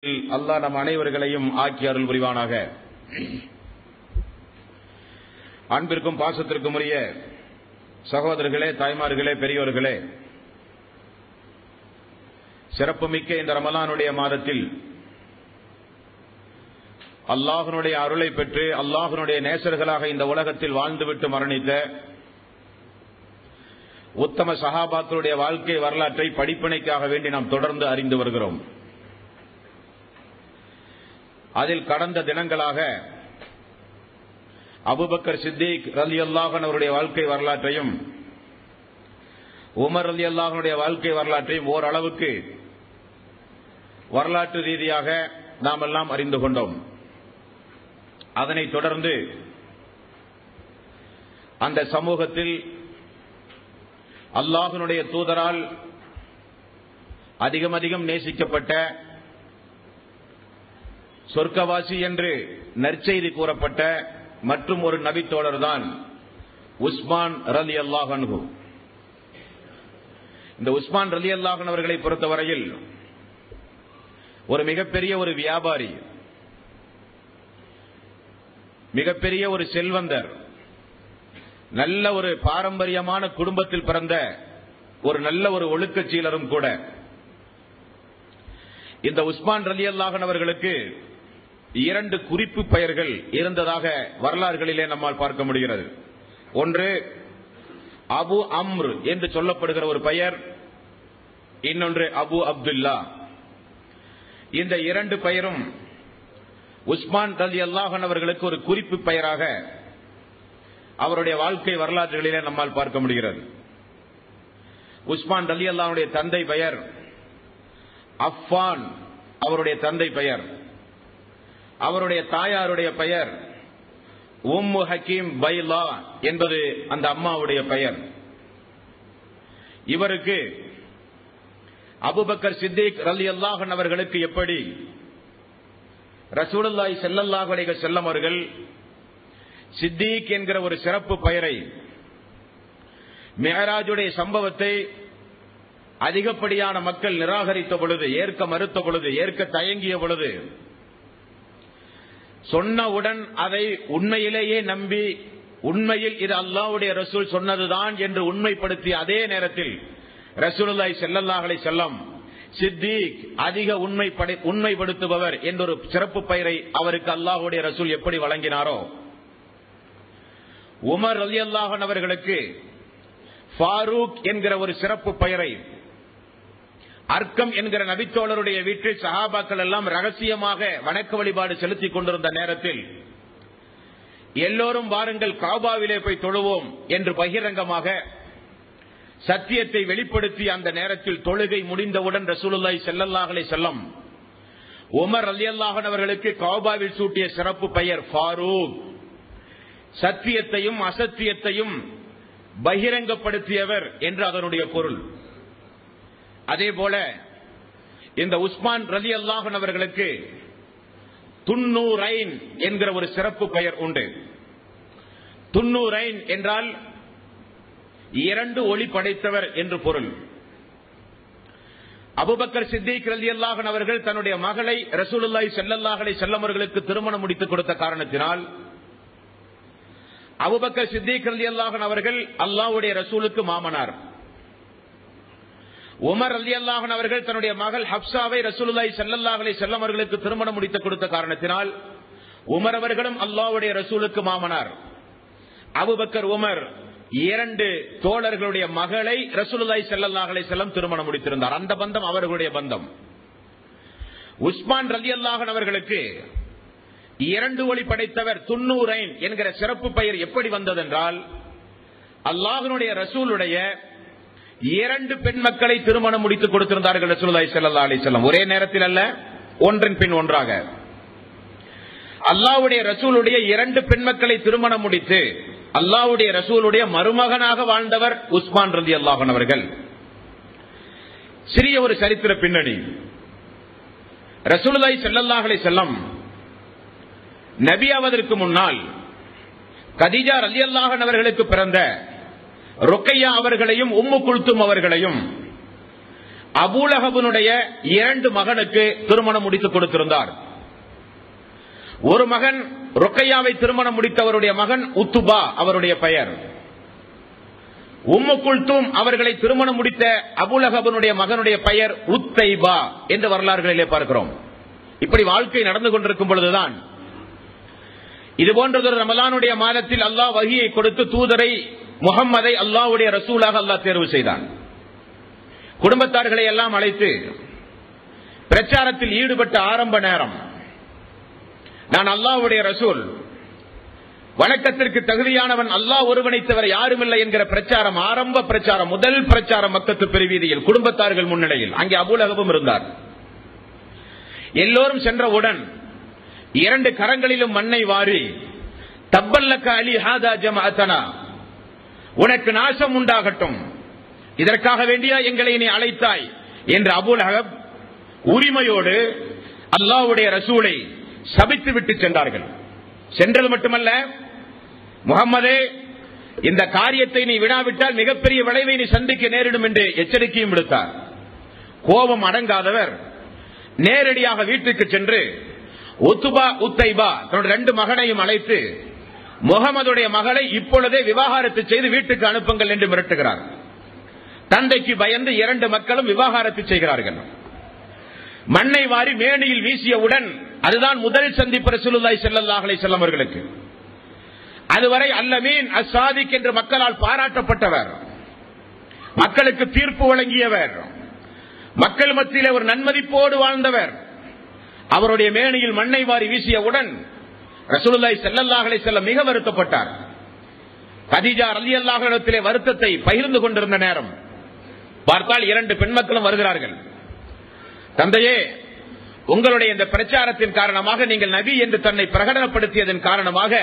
அல்லாஹ் நம் அனைவர்களையும் ஆக்கி அருள் புரிவானாக. அன்பிற்கும் பாசத்திற்கும் உரிய சகோதரர்களே, தாய்மார்களே, பெரியோர்களே, சிறப்புமிக்க இந்த ரமலானுடைய மாதத்தில் அல்லாஹ்வுடைய அருளை பெற்று அல்லாஹ்வுடைய நேசர்களாக இந்த உலகத்தில் வாழ்ந்துவிட்டு மரணித்த உத்தம சஹாபாக்களுடைய வாழ்க்கை வரலாற்றை படிப்பினைக்காக வேண்டி நாம் தொடர்ந்து அறிந்து வருகிறோம். அதில் கடந்த தினங்களாக அபூபக்கர் சித்திக் ரலியல்லாஹு அன்ஹு அவருடைய வாழ்க்கை வரலாற்றையும் உமர் ரலியல்லாஹு அன்ஹுடைய வாழ்க்கை வரலாற்றையும் ஓரளவுக்கு வரலாற்று ரீதியாக நாம் எல்லாம் அறிந்து கொண்டோம். அதனைத் தொடர்ந்து அந்த சமூகத்தில் அல்லாஹ்வுடைய தூதரால் அதிகம் அதிகம் நேசிக்கப்பட்ட, சொர்க்கவாசி என்று நற்செய்தி கூறப்பட்ட மற்றும் ஒரு நபி தோழர் தான் உஸ்மான் ரலியல்லாஹு அன்ஹு. இந்த உஸ்மான் ரலியல்லாஹு அன்ஹு அவர்களை பொறுத்தவரையில் ஒரு மிகப்பெரிய ஒரு வியாபாரி, மிகப்பெரிய ஒரு செல்வந்தர், நல்ல ஒரு பாரம்பரியமான குடும்பத்தில் பிறந்த ஒரு நல்ல ஒரு ஒழுக்கச்சீலரும் கூட. இந்த உஸ்மான் ரலியல்லாஹு அன்ஹு அவர்களுக்கு 2 குறிப்பு பெயர்கள் இருந்ததாக வரலாறுகளிலே நம்மால் பார்க்க முடிகிறது. ஒன்று அபு அம்ர் என்று சொல்லப்படுகிற ஒரு பெயர், இன்னொன்று அபு அப்துல்லா. இந்த 2 பெயரும் உஸ்மான் ரலியல்லாஹு அன்ஹு அவர்களுக்கு ஒரு குறிப்பு பெயராக அவருடைய வாழ்க்கை வரலாறுகளிலே நம்மால் பார்க்க முடிகிறது. உஸ்மான் ரலியல்லாஹு அன்ஹுடைய தந்தை பெயர் அஃபான், அவருடைய தந்தை பெயர். அவருடைய தாயாருடைய பெயர் உம்மு ஹக்கீம் பைலா என்பது அந்த அம்மாவுடைய பெயர். இவருக்கு அபூபக்கர் சித்திக் ரலியல்லாஹு அன்ஹு அவர்களுக்கு எப்படி ரசூலுல்லாஹி ஸல்லல்லாஹு அலைஹி வஸல்லம் அவர்கள் சித்திக் என்கிற ஒரு சிறப்பு பெயரை, மிஅராஜுடைய சம்பவத்தை அதிகப்படியான மக்கள் நிராகரித்த பொழுது, ஏற்க மறுத்த பொழுது, ஏற்க தயங்கிய பொழுது, சொன்னவுடன் அதை உண்மையிலேயே நம்பி உண்மையில் இது அல்லாஹ்வுடைய ரசூல் சொன்னதுதான் என்று உண்மைப்படுத்திய அதே நேரத்தில் ரசூலுல்லாஹி ஸல்லல்லாஹு அலைஹி வஸல்லம் சித்திக், அதிக உண்மைப்படுத்துபவர் என்றொரு சிறப்பு பெயரை அவருக்கு அல்லாஹ்வுடைய ரசூல் எப்படி வழங்கினாரோ, உமர் ரலியல்லாஹு அன்ஹு அவர்களுக்கு ஃபாரூக் என்கிற ஒரு சிறப்பு பெயரை அர்க்கம் என்கிற நபித்தோழருடைய வீட்டில் சஹாபாக்கள் எல்லாம் ரகசியமாக வணக்க வழிபாடு செலுத்திக் கொண்டிருந்த நேரத்தில் எல்லோரும் வாருங்கள் காபாவிலே போய் தொழுவோம் என்று பகிரங்கமாக சத்தியத்தை வெளிப்படுத்தி அந்த நேரத்தில் தொழுகை முடிந்தவுடன் ரசூலுல்லாஹி ஸல்லல்லாஹு அலைஹி வஸல்லம் உமர் ரலியல்லாஹு அன்ஹு அவர்களுக்கு காபாவில் சூட்டிய சிறப்பு பெயர் ஃபாரூக். சத்தியத்தையும் அசத்தியத்தையும் பகிரங்கப்படுத்தியவர் என்று அதனுடைய பொருள். அதேபோல இந்த உஸ்மான் ரலியல்லாஹு அன்ஹு அவர்களுக்கு துன்னூரைன் என்கிற ஒரு சிறப்பு பெயர் உண்டு. துன்னூரைன் என்றால் 2 ஒளி படைத்தவர் என்று பொருள். அபூபக்கர் சித்திக் ரலியல்லாஹு அன்ஹு அவர்கள் தன்னுடைய மகளை ரசூலுல்லாஹி ஸல்லல்லாஹு அலைஹி வஸல்லம் அவர்களுக்கு திருமணம் முடித்துக் கொடுத்த காரணத்தினால் அபூபக்கர் சித்திக் ரலியல்லாஹு அன்ஹு அவர்கள் அல்லாஹ்வுடைய ரசூலுக்கு மாமனார். உமர் ரலியல்லாஹு அன்ஹு அவர்கள் தன்னுடைய மகள் ஹப்சாவை ரசூலுல்லாஹி ஸல்லல்லாஹு அலைஹி வஸல்லம் அவர்களுக்கு திருமணம் முடித்துக் கொடுத்த காரணத்தினால் உமர் அவர்களும் அல்லாஹ்வுடைய ரசூலுக்கு மாமனார். அபூபக்கர் உமர் 2 தோழர்களுடைய மகளை ரசூலுல்லாஹி ஸல்லல்லாஹு அலைஹி வஸல்லம் திருமணம் முடித்திருந்தார். அந்த பந்தம் அவர்களுடைய பந்தம். உஸ்மான் ரலியல்லாஹு அன்ஹு அவர்களுக்கு 2 ஒளி படைத்தவர் துன்னூரைன் என்கிற சிறப்பு பெயர் எப்படி வந்ததென்றால், அல்லாஹ்வுடைய ரசூலுடைய 2 பெண் மக்களை திருமணம் முடித்துக் கொடுத்திருந்தார்கள் ரசூலுல்லாஹி ஸல்லல்லாஹு அலைஹி வஸல்லம். ஒரே நேரத்தில் அல்ல, ஒன்றின் பின் ஒன்றாக. அல்லாஹ்வுடைய ரசூலுடைய 2 பெண் மக்களை திருமணம் முடித்து அல்லாஹ்வுடைய ரசூலுடைய மருமகனாக வாழ்ந்தவர் உஸ்மான் ரலியல்லாஹு அன்ஹு அவர்கள். சிறிய ஒரு சரித்திர பின்னணி. ரசூலுல்லாஹி ஸல்லல்லாஹு அலைஹி வஸல்லம் நபியாவதற்கு முன்னால் கதீஜா ரலியல்லாஹு அன்ஹா அவர்களுக்கு பிறந்த ருக்கையா அவர்களையும் உம்மு குல்தும் அவர்களையும் அபூலஹபனுடைய 2 மகனுக்கு திருமணம் முடித்துக் கொடுத்திருந்தார். ஒரு மகன் ருக்கையாவை திருமணம் முடித்தவருடைய மகன் உத்துபா அவருடைய பெயர். உம்மு குல்தூம் அவர்களை திருமணம் முடித்த அபூலஹபனுடைய மகனுடைய பெயர் உத்தைபா என்று வரலாறுகளிலே பார்க்கிறோம். இப்படி வாழ்க்கை நடந்து கொண்டிருக்கும் பொழுதுதான் இதுபோன்றதொரு ரமலானுடைய மாதத்தில் அல்லாஹ் வஹியை கொடுத்து தூதரை முஹம்மதை அல்லாஹ்வுடைய ரசூலாக அல்லாஹ் தேர்வு செய்தான். குடும்பத்தார்களை எல்லாம் அழைத்து பிரச்சாரத்தில் ஈடுபட்ட ஆரம்ப நேரம், நான் அல்லாஹ்வுடைய ரசூல், வணக்கத்திற்கு தகுதியானவன் அல்லாஹ் ஒருவனை தவிர யாருமில்லை என்கிற பிரச்சாரம், ஆரம்ப பிரச்சாரம், முதல் பிரச்சாரம் மக்கத்து பெருவீதியில் குடும்பத்தார்கள் முன்னிலையில். அங்கே அபூலஹபும் இருந்தார். எல்லோரும் சென்றவுடன் 2 கரங்களிலும் மண்ணை வாரி, தப்பல்லக்க அலி ஹாதா ஜமஅத்தனா, உனக்கு நாசம் உண்டாகட்டும், இதற்காக வேண்டியா எங்களை நீ அழைத்தாய் என்று அபூலஹப் உரிமையோடு அல்லாஹ்வுடைய ரசூலை சபித்து விட்டு சென்றார்கள். சென்றது மட்டுமல்ல, முஹம்மதே, இந்த காரியத்தை நீ விடாவிட்டால் மிகப்பெரிய விளைவை நீ சந்திக்க நேரிடும் என்று எச்சரிக்கையும் விடுத்தார். கோபம் அடங்காதவர் நேரடியாக வீட்டுக்கு சென்று உத்துபா உத்தைபா தன்னுடைய 2 மகனையும் அழைத்து முகமதுடைய மகளை இப்பொழுதே விவாகரத்து செய்து வீட்டுக்கு அனுப்புங்கள் என்று மிரட்டுகிறார். தந்தைக்கு பயந்து 2 மக்களும் விவாகரத்து செய்கிறார்கள். மண்ணை வாரி மேனியில் வீசியவுடன் அதுதான் முதல் சந்திப்பு ரசூலுல்லாஹி ஸல்லல்லாஹு அலைஹி வஸல்லம் அவர்களுக்கு. அதுவரை அல்லமீன் அஸ்ஸாதிக் என்று மக்களால் பாராட்டப்பட்டவர், மக்களுக்கு தீர்ப்பு வழங்கியவர், மக்கள் மத்தியிலே ஒரு நன்மதிப்போடு வாழ்ந்தவர். அவருடைய மேனியில் மண்ணை வாரி வீசியவுடன் ரசூலுல்லாஹி ஸல்லல்லாஹு அலைஹி வஸல்லம் மிக வருத்தப்பட்டார். கதீஜா ரலியல்லாஹு அன்ஹா வருத்தத்தை பகிர்ந்து கொண்டிருந்த நேரம் பார்த்தால் 2 பெண் மக்களும் வருகிறார்கள். தந்தையே, உங்களுடைய இந்த பிரச்சாரத்தின் காரணமாக, நீங்கள் நபி என்று தன்னை பிரகடனப்படுத்தியதன் காரணமாக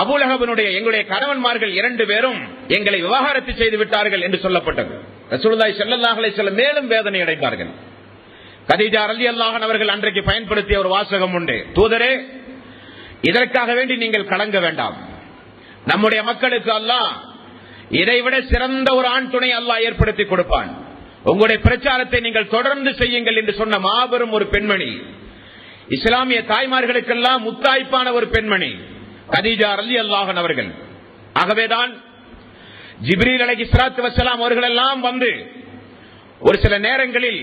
அபூலஹபனுடைய எங்களுடைய கணவன்மார்கள் 2 பேரும் எங்களை விவாகரத்து செய்து விட்டார்கள் என்று சொல்லப்பட்டது. ரசூலுல்லாஹி ஸல்லல்லாஹு அலைஹி வஸல்லம் மேலும் வேதனை அடைந்தார்கள். கதீஜா ரலியல்லாஹு அன்ஹா அவர்கள் அன்றைக்கு பயன்படுத்திய ஒரு வாசகம் உண்டு, தூதரே, இதற்காக வேண்டி நீங்கள் கலங்க வேண்டாம், நம்முடைய மக்களுக்கு அல்லாஹ் இதைவிட சிறந்த ஒரு ஆண் துணை அல்லாஹ் ஏற்படுத்தி கொடுப்பான், உங்களுடைய பிரச்சாரத்தை நீங்கள் தொடர்ந்து செய்யுங்கள் என்று சொன்ன மாபெரும் ஒரு பெண்மணி, இஸ்லாமிய தாய்மார்களுக்கெல்லாம் முத்தாய்ப்பான ஒரு பெண்மணி கதீஜா ரலியல்லாஹு அன்ஹா அவர்கள். ஆகவேதான் ஜிப்ரீல் அலைஹிஸ்ஸலாத்து வஸ்ஸலாம் அவர்கள் எல்லாம் வந்து ஒரு சில நேரங்களில்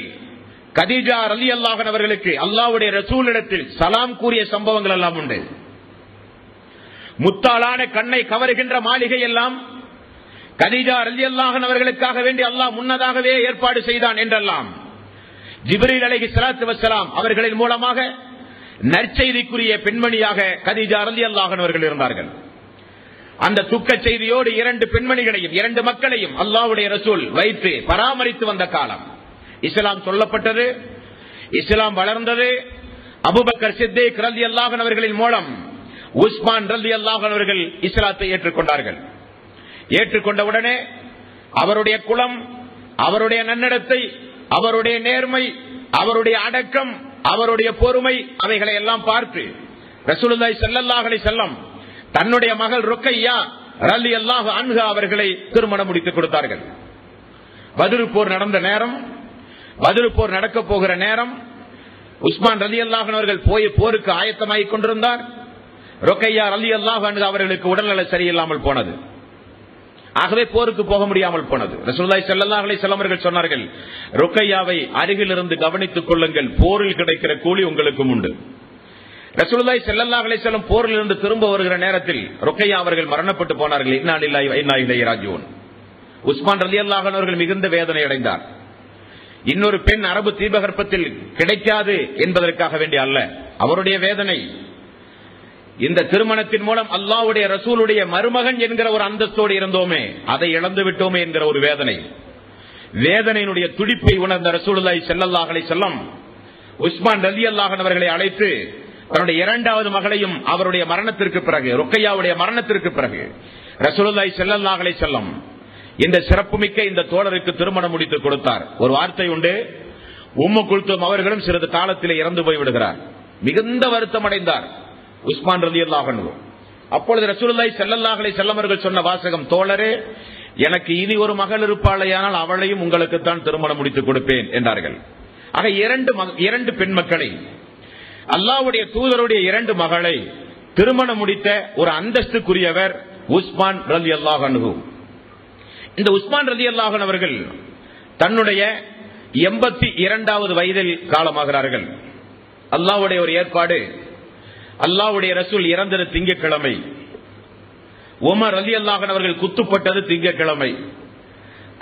கதீஜா ரலியல்லாஹு அன்ஹா அவர்களுக்கு அல்லாஹ்வுடைய ரசூலிடத்தில் சலாம் கூறிய சம்பவங்கள் எல்லாம் உண்டு. முத்தாளான கண்ணை கவருகின்ற மாளிகை எல்லாம் கதீஜா ரலியல்லாஹு அன்ஹா அவர்களுக்காக வேண்டி அல்லாஹ் முன்னதாகவே ஏற்பாடு செய்தான் என்றெல்லாம் ஜிப்ரீல் அலைஹிஸ்ஸலாத்து வஸ்ஸலாம் அவர்களின் மூலமாக நற்செய்திக்குரிய பெண்மணியாக கதீஜா ரலியல்லாஹு அன்ஹா அவர்கள் இருந்தார்கள். அந்த துக்க செய்தியோடு 2 பெண்மணிகளையும் 2 மக்களையும் அல்லாஹ்வுடைய ரசூல் வைத்து பராமரித்து வந்த காலம். இஸ்லாம் சொல்லப்பட்டது, இஸ்லாம் வளர்ந்தது. அபூபக்கர் சித்திக் ரலியல்லாஹு அன்ஹு அவர்களின் மூலம் உஸ்மான் ரலியல்லாஹு அன்ஹு அவர்கள் இஸ்லாத்தை ஏற்றுக்கொண்டார்கள். ஏற்றுக்கொண்டவுடனே அவருடைய குலம், அவருடைய நன்னடத்தை, அவருடைய நேர்மை, அவருடைய அடக்கம், அவருடைய பொறுமை, அவைகளை எல்லாம் பார்த்து ரசூலுல்லாஹி ஸல்லல்லாஹு அலைஹி வஸல்லம் தன்னுடைய மகள் ருக்கையா ரலியல்லாஹு அன்ஹா அவர்களை திருமணம் முடித்துக் கொடுத்தார்கள். பத்ர் போர் நடந்த நேரம், பத்ர் போர் நடக்க போகிற நேரம், உஸ்மான் ரலியல்லாஹு அன்ஹு அவர்கள் போருக்கு ஆயத்தமாகிக் கொண்டிருந்தார். ருக்கையா ரலியல்லாஹு அன்ஹா அவர்களுக்கு உடல்நல சரியில்லாமல் போனது. ஆகவே போருக்கு போக முடியாமல் போனது. ரசூலுல்லாஹி ஸல்லல்லாஹு அலைஹி வஸல்லம் அவர்கள் சொன்னார்கள், ருக்கையாவை அருகில் இருந்து கவனித்துக் கொள்ளுங்கள், போரில் கிடைக்கிற கூலி உங்களுக்கும் உண்டு. ரசூலுல்லாஹி ஸல்லல்லாஹு அலைஹி வஸல்லம் போரில் இருந்து திரும்ப வருகிற நேரத்தில் ருக்கையா அவர்கள் மரணப்பட்டு போனார்கள். இன்னா லில்லாஹி வ இன்னா இலைஹி ராஜிஊன். உஸ்மான் ரலியல்லாஹு அன்ஹு அவர்கள் மிகுந்த வேதனை அடைந்தார். இன்னொரு பெண் அரபு தீபகற்பத்தில் கிடைக்காது என்பதற்காக வேண்டிய அல்ல, அவருடைய வேதனை இந்த திருமணத்தின் மூலம் அல்லாஹ்வுடைய ரசூலுடைய மருமகன் என்கிற ஒரு அந்தஸ்தோடு இருந்தோமே, அதை இழந்து விட்டோமே என்கிற ஒரு வேதனை. வேதனையினுடைய துடிப்பை உணர்ந்த ரசூலுல்லாஹி ஸல்லல்லாஹு அலைஹி வஸல்லம் உஸ்மான் ரலியல்லாஹு அன்ஹு அவர்களை அழைத்து தன்னுடைய 2வது மகளையும் அவருடைய மரணத்திற்கு பிறகு, ருக்கையாவுடைய மரணத்திற்கு பிறகு ரசூலுல்லாஹி ஸல்லல்லாஹு அலைஹி வஸல்லம் இந்த சிறப்புமிக்க இந்த தோழருக்கு திருமணம் முடித்து கொடுத்தார். ஒரு வார்த்தை உண்டு, உம்மு குல்தூம் அவர்களும் சிறிது காலத்திலே இறந்து போய்விடுகிறார். மிகுந்த வருத்தம் அடைந்தார் உஸ்மான் ரலியல்லாஹு அன்ஹு. அப்பொழுது ரசூலுல்லாஹி ஸல்லல்லாஹு அலைஹி வஸல்லம் அவர்கள் சொன்ன வாசகம், தோழரே, எனக்கு இனி ஒரு மகள் இருப்பாளையானால் அவளையும் உங்களுக்குத்தான் திருமணம் முடித்துக் கொடுப்பேன் என்றார்கள். ஆக இரண்டு பெண் மக்களை, அல்லாஹ்வுடைய தூதருடைய 2 மகளை திருமணம் முடித்த ஒரு அந்தஸ்துக்குரியவர் உஸ்மான் ரலியல்லாஹு அன்ஹு. இந்த உஸ்மான் ரலியல்லாஹு அன்ஹு அவர்கள் தன்னுடைய 82வது வயதில் காலமாகிறார்கள். அல்லாஹ்வுடைய ஒரு ஏற்பாடு, அல்லாஹ்வுடைய ரசூல் இறந்தது திங்கட்கிழமை, உமர் ரலியல்லாஹு அன்ஹு அவர்கள் குத்துப்பட்டது திங்கட்கிழமை,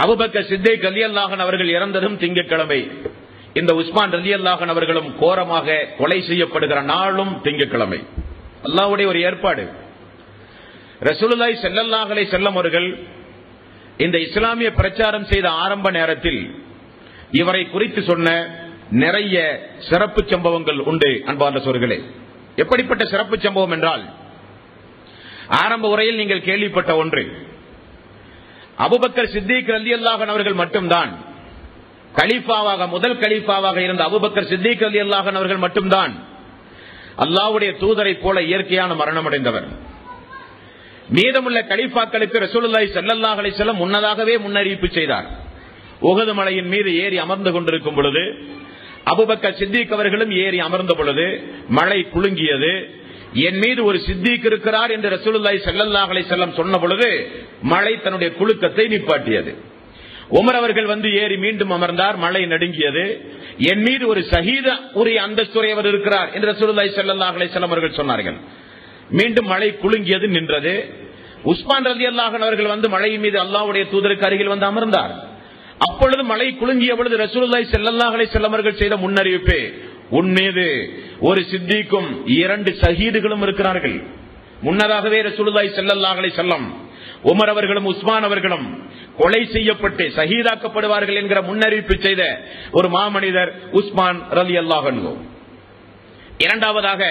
அபூபக்கர் சித்திக் ரலியல்லாஹு அன்ஹு அவர்கள் இறந்ததும் திங்கட்கிழமை, இந்த உஸ்மான் ரலியல்லாஹு அன்ஹு அவர்களும் கோரமாக கொலை செய்யப்படுகிற நாளும் திங்கட்கிழமை. அல்லாஹ்வுடைய ஒரு ஏற்பாடு. ரசூலுல்லாஹி ஸல்லல்லாஹு அலைஹி வஸல்லம் அவர்கள் இந்த இஸ்லாமிய பிரச்சாரம் செய்த ஆரம்ப நேரத்தில் இவரை குறித்து சொன்ன நிறைய சிறப்பு சம்பவங்கள் உண்டு. அன்பார்ந்த சகோதரர்களே, எப்படிப்பட்ட சிறப்பு சம்பவம் என்றால், ஆரம்ப உரையில் நீங்கள் கேள்விப்பட்ட ஒன்று, அபூபக்கர் சித்திக் ரலியல்லாஹு அன்ஹு அவர்கள் மட்டும்தான் கலீஃபாவாக, முதல் கலீஃபாவாக இருந்த அபூபக்கர் சித்திக் ரலியல்லாஹு அன்ஹு அவர்கள் மட்டும்தான் அல்லாஹ்வுடைய தூதரை போல இயற்கையான மரணம் அடைந்தவர். மீதமுள்ள கலீஃபாக்களுக்கு ரசூலுல்லாஹி ஸல்லல்லாஹு அலைஹி வஸல்லம் முன்னதாகவே முன்னறிவிப்பு செய்தார். உஹது மலையின் மீது ஏறி அமர்ந்து கொண்டிருக்கும் பொழுது அபூபக்கர் சித்திக் அவர்களும் ஏறி அமர்ந்த பொழுது மழை குலுங்கியது. என் மீது ஒரு சித்திக் இருக்கிறார் என்று ரசூலுல்லாஹி ஸல்லல்லாஹு அலைஹி வஸல்லம் சொன்ன பொழுது மழை தன்னுடைய குலுக்கத்தை நிப்பாட்டியது. உமர் அவர்கள் வந்து ஏறி மீண்டும் அமர்ந்தார், மழை நடுங்கியது. என் மீது ஒரு ஷஹீத உரிய அந்தஸ்துடையவர் இருக்கிறார் என்று ரசூலுல்லாஹி ஸல்லல்லாஹு அலைஹி வஸல்லம் அவர்கள் சொன்னார்கள். மீண்டும் மழை குலுங்கியது, நின்றது. உஸ்மான் ரலியல்லாஹு அன்ஹு அவர்கள் வந்து மழையின் மீது அல்லாஹ்வுடைய தூதருக்கு அருகில் வந்து அமர்ந்தார். அப்பொழுது மழை குலுங்கிய பொழுது ரசூலுல்லாஹி ஸல்லல்லாஹு அலைஹி வஸல்லம் அவர்கள் செய்த முன்னறிவிப்பே, உன் மீது ஒரு சித்திக்கும் 2 ஷஹீதுகளும் இருக்கிறார்கள். முன்னதாகவே ரசூலுல்லாஹி ஸல்லல்லாஹு அலைஹி வஸல்லம் உமர் அவர்களும் உஸ்மான் அவர்களும் கொலை செய்யப்பட்டு ஷஹீதாக்கப்படுவார்கள் என்கிற முன்னறிவிப்பு செய்த ஒரு மாமனிதர் உஸ்மான் ரலியல்லாஹு அன்ஹு. இரண்டாவதாக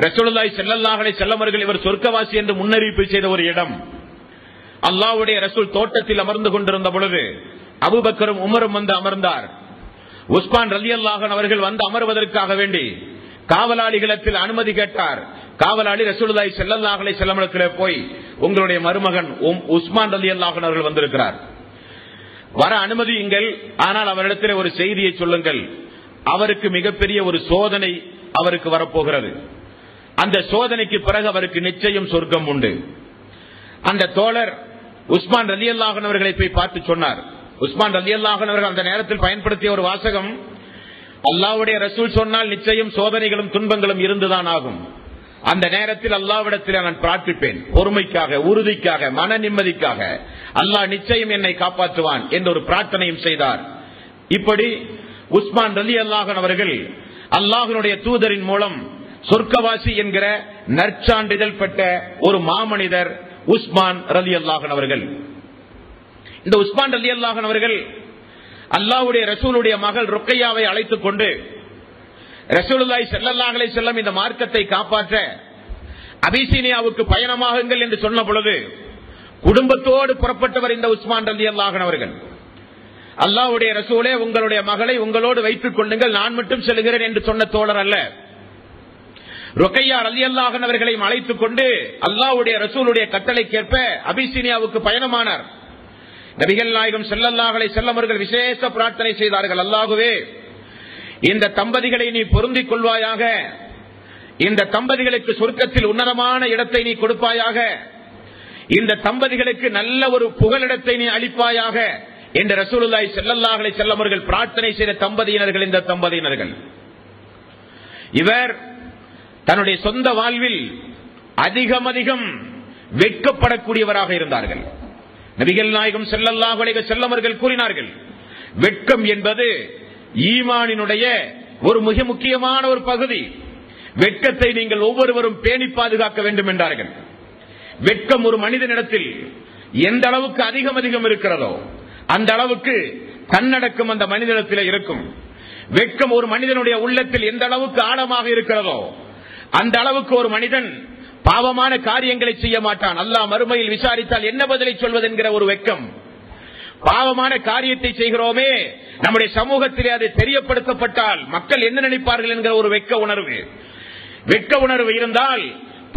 ரசூலுல்லாஹி ஸல்லல்லாஹு அலைஹி வஸல்லம் அவர்கள் இவர் சொர்க்கவாசி என்று முன்னறிவிப்பு செய்த ஒரு இடம், அல்லாஹ்வுடைய ரசூல் தோட்டத்தில் அமர்ந்து கொண்டிருந்த பொழுது அபூபக்கரும் உமரும் வந்து அமர்ந்தார். உஸ்மான் ரலியல்லாஹு அன்ஹு அவர்கள் வந்து அமர்வதற்காக வேண்டி காவலாளிகளிடத்தில் அனுமதி கேட்டார். காவலாளி ரசூலுல்லாஹி ஸல்லல்லாஹு அலைஹி வஸல்லம் இடத்தில் போய், உங்களுடைய மருமகன் உஸ்மான் ரலியல்லாஹு அன்ஹு அவர்கள் வந்திருக்கிறார், வர அனுமதியுங்கள், ஆனால் அவரிடத்தில் ஒரு செய்தியை சொல்லுங்கள், அவருக்கு மிகப்பெரிய ஒரு சோதனை அவருக்கு வரப்போகிறது, அந்த சோதனைக்கு பிறகு அவருக்கு நிச்சயம் சொர்க்கம் உண்டு. அந்த தோழர் உஸ்மான் ரலியல்லாஹு அன்ஹு அவர்களை போய் பார்த்து சொன்னார். உஸ்மான் ரலியல்லாஹு அன்ஹு அவர்கள் அந்த நேரத்தில் பயன்படுத்திய ஒரு வாசகம், அல்லாஹ்வுடைய ரசூல் சொன்னால் நிச்சயம் சோதனைகளும் துன்பங்களும் இருந்துதான் ஆகும், அந்த நேரத்தில் அல்லாஹ்விடத்தில் நான் பிரார்த்திப்பேன், பொறுமைக்காக, உறுதிக்காக, மன நிம்மதிக்காக, அல்லாஹ் நிச்சயம் என்னை காப்பாற்றுவான் என்ற ஒரு பிரார்த்தனையும் செய்தார். இப்படி உஸ்மான் ரலியல்லாஹு அன்ஹு அவர்கள் அல்லாஹ்வுடைய தூதரின் மூலம் சொர்க்கவாசி என்கிற நற்சான்றிதழ் பெற்ற ஒரு மாமனிதர் உஸ்மான் ரலியல்லாஹு அன்ஹு அவர்கள். இந்த உஸ்மான் ரலியல்லாஹு அன்ஹு அவர்கள் அல்லாஹ்வுடைய ரசூலுடைய மகள் ருக்கையாவை அழைத்துக் கொண்டு ரசூலுல்லாஹி ஸல்லல்லாஹு அலைஹி வஸல்லம் இந்த மார்க்கத்தை காப்பாற்ற அபிசீனியாவுக்கு பயணமாகுங்கள் என்று சொன்ன பொழுது குடும்பத்தோடு புறப்பட்டவர் இந்த உஸ்மான் ரலியல்லாஹு அன்ஹு அவர்கள். அல்லாஹ்வுடைய ரசூலே, உங்களுடைய மகளை உங்களோடு வைத்துக் கொள்ளுங்கள், நான் மட்டும் செல்கிறேன் என்று சொன்ன தோழர் அல்ல. ருக்கையா ரலியல்லாஹு அன்ஹு அவர்களை அழைத்துக் கொண்டு அல்லாஹ்வுடைய ரசூலுடைய கட்டளைக்கேற்ப அபிசீனியாவுக்கு பயணமானார். நபிகள் நாயகம் ஸல்லல்லாஹு அலைஹி வஸல்லம் அவர்கள் விசேஷ பிரார்த்தனை செய்தார்கள், அல்லாஹ்வே, இந்த தம்பதிகளை நீ பொருந்திக் கொள்வாயாக, இந்த தம்பதிகளுக்கு சொர்க்கத்தில் உன்னதமான இடத்தை நீ கொடுப்பாயாக, இந்த தம்பதிகளுக்கு நல்ல ஒரு புகலிடத்தை நீ அளிப்பாயாக என்று ரசூலுல்லாஹி ஸல்லல்லாஹு அலைஹி வஸல்லம் அவர்கள் பிரார்த்தனை செய்த தம்பதியினர்கள் இந்த தம்பதியினர்கள். இவர் தன்னுடைய சொந்த வாழ்வில் அதிகம் வெட்கப்படக்கூடியவராக இருந்தார்கள். நபிகள் நாயகம் ஸல்லல்லாஹு அலைஹி வஸல்லம் அவர்கள் கூறினார்கள், வெட்கம் என்பது ஈமானினுடைய ஒரு மிக முக்கியமான ஒரு பகுதி, வெட்கத்தை நீங்கள் ஒவ்வொருவரும் பேணி பாதுகாக்க வேண்டும் என்றார்கள். வெட்கம் ஒரு மனிதனிடத்தில் எந்த அளவுக்கு அதிகம் இருக்கிறதோ அந்த அளவுக்கு தன்னடக்கம் அந்த மனிதனிடத்தில் இருக்கும். வெட்கம் ஒரு மனிதனுடைய உள்ளத்தில் எந்த அளவுக்கு ஆழமாக இருக்கிறதோ அந்த அளவுக்கு ஒரு மனிதன் பாவமான காரியங்களை செய்ய மாட்டான். அல்லாஹ் மறுமையில் விசாரித்தால் என்ன பதிலை சொல்வது என்கிற ஒரு வெட்கம். பாவமான காரியத்தை செய்கிறோமே, நம்முடைய சமூகத்திலே அது தெரியப்படுத்தப்பட்டால் மக்கள் என்ன நினைப்பார்கள் என்கிற ஒரு வெட்க உணர்வு இருந்தால்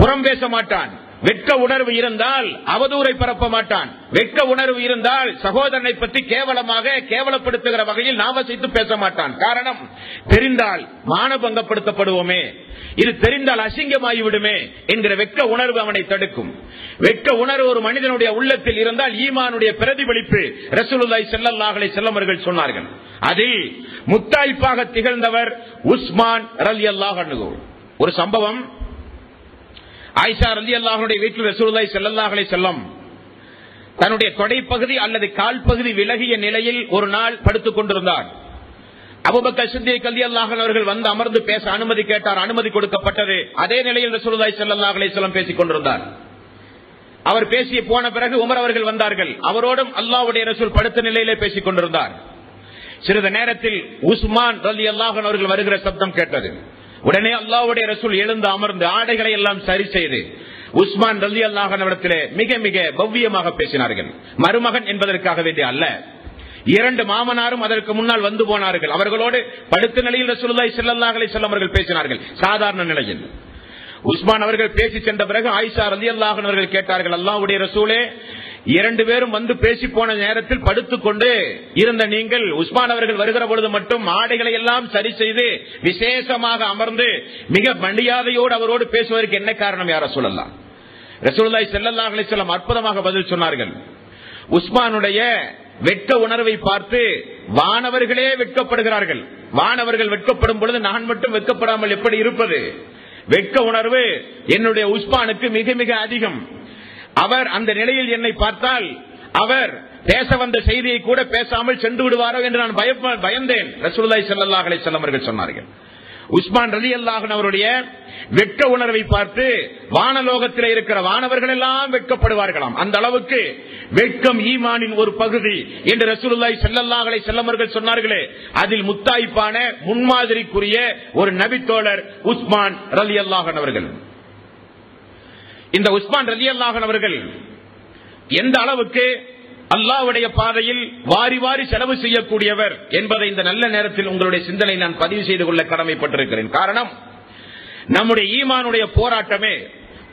புறம் பேச மாட்டான். வெட்க உணர்வு இருந்தால் அவதூறை பரப்ப மாட்டான். வெட்க உணர்வு இருந்தால் சகோதரனை பற்றி கேவலப்படுத்துகிற வகையில் நாவசைத்து பேச மாட்டான். காரணம், தெரிந்தால் மானபங்கப்படுத்தப்படுவோமே, இது தெரிந்தால் அசிங்கமாகிவிடுமே என்கிற வெட்க உணர்வு அவனை தடுக்கும். வெட்க உணர்வு ஒரு மனிதனுடைய உள்ளத்தில் இருந்தால் ஈமானுடைய பிரதிபலிப்பு ரசூலுல்லாஹி ஸல்லல்லாஹு அலைஹி வஸல்லம் அவர்கள் சொன்னார்கள். அதில் முத்தாய்ப்பாக திகழ்ந்தவர் உஸ்மான் ரலியல்லாஹு அன்ஹு. ஒரு சம்பவம், ஆயிஷா ரலியல்லாஹு அன்ஹா வீட்டில் ரசூலுல்லாஹி ஸல்லல்லாஹு அலைஹி வஸல்லம் தன்னுடைய தொடைப்பகுதி அல்லது கால் பகுதி விலகிய நிலையில் ஒரு நாள் படுத்துக் கொண்டிருந்தார். அபூபக்கர் சித்திக் ரலியல்லாஹு அன்ஹு அவர்கள் வந்து அமர்ந்து பேச அனுமதி கேட்டார். அனுமதி கொடுக்கப்பட்டது. அதே நிலையில் ரசூலுல்லாஹி ஸல்லல்லாஹு அலைஹி வஸல்லம் பேசிக் கொண்டிருந்தார். அவர் பேசிய போன பிறகு உமர் அவர்கள் வந்தார்கள். அவரோடும் அல்லாஹ்வுடைய ரசூல் படுத்த நிலையிலே பேசிக் கொண்டிருந்தார். சிறிது நேரத்தில் உஸ்மான் ரலியல்லாஹு அன்ஹு அவர்கள் வருகிற சப்தம் கேட்டது. உடனே அல்லாஹ்வுடைய ரசூல் எழுந்து அமர்ந்து ஆடைகளை எல்லாம் சரி செய்து உஸ்மான் ரலியல்லாஹு அன்ஹு இடத்திலே மிக மிக பவ்யமாக பேசினார்கள். மருமகன் என்பதற்காக வேண்டிய அல்ல. இரண்டு மாமனாரும் அதற்கு முன்னால் வந்து போனார்கள். அவர்களோடு படுத்த நிலையில் ரசூலுல்லாஹி ஸல்லல்லாஹு அலைஹி வஸல்லம் அவர்கள் பேசினார்கள். சாதாரண நிலையில் உஸ்மான் அவர்கள் பேசி சென்ற பிறகு ஆயிஷா ரலியல்லாஹு அன்ஹா அவர்கள் கேட்டார்கள், அல்லாஹ்வுடைய ரசூலே, இரண்டு பேரும் வந்து பேசி போன நேரத்தில் படுத்துக் கொண்டு இருந்த நீங்கள் உஸ்மான் அவர்கள் வருகிற பொழுது மட்டும் ஆடைகளை எல்லாம் சரி செய்து விசேஷமாக அமர்ந்து மிக மரியாதையோடு அவரோடு பேசுவதற்கு என்ன காரணம் யா ரசூலல்லாஹ்? ரசூலுல்லாஹி ஸல்லல்லாஹு அலைஹி வஸல்லம் அற்புதமாக பதில் சொன்னார்கள். உஸ்மானுடைய வெட்க உணர்வை பார்த்து வானவர்களே வெட்கப்படுகிறார்கள். வானவர்கள் வெட்கப்படும் பொழுது நான் மட்டும் வெட்கப்படாமல் எப்படி இருப்பது? வெட்க உணர்வு என்னுடைய உஸ்மானுக்கு மிக மிக அதிகம். அவர் அந்த நிலையில் என்னை பார்த்தால் அவர் பேச வந்த செய்தியை கூட பேசாமல் சென்று விடுவாரோ என்று நான் பயந்தேன். ரசூலுல்லாஹி ஸல்லல்லாஹு அலைஹி வஸல்லம் அவர்கள் சொன்னார்கள். உஸ்மான் ரலியல்லாஹு அன்ஹு அவருடைய வெட்க உணர்வை பார்த்து வானலோகத்தில் இருக்கிற வானவர்கள் எல்லாம் வெட்கப்படுவார்களாம். அந்த அளவுக்கு வெட்கம் ஈமானின் ஒரு பகுதி என்று ரசூலுல்லாஹி ஸல்லல்லாஹு அலைஹி வஸல்லம் அவர்கள் சொன்னார்களே, அதில் முத்தாய்ப்பான முன்மாதிரிக்குரிய ஒரு நபி தோழர் உஸ்மான் ரலியல்லாஹு அன்ஹு அவர்கள். இந்த உஸ்மான் ரலியல்லாஹு அன்ஹு அவர்கள் எந்த அளவுக்கு அல்லாஹ்வுடைய பாதையில் வாரி வாரி செலவு செய்யக்கூடியவர் என்பதை இந்த நல்ல நேரத்தில் உங்களுடைய சிந்தனை நான் பதிவு செய்து கொள்ள கடமைப்பட்டிருக்கிறேன். காரணம், நம்முடைய ஈமானுடைய போராட்டமே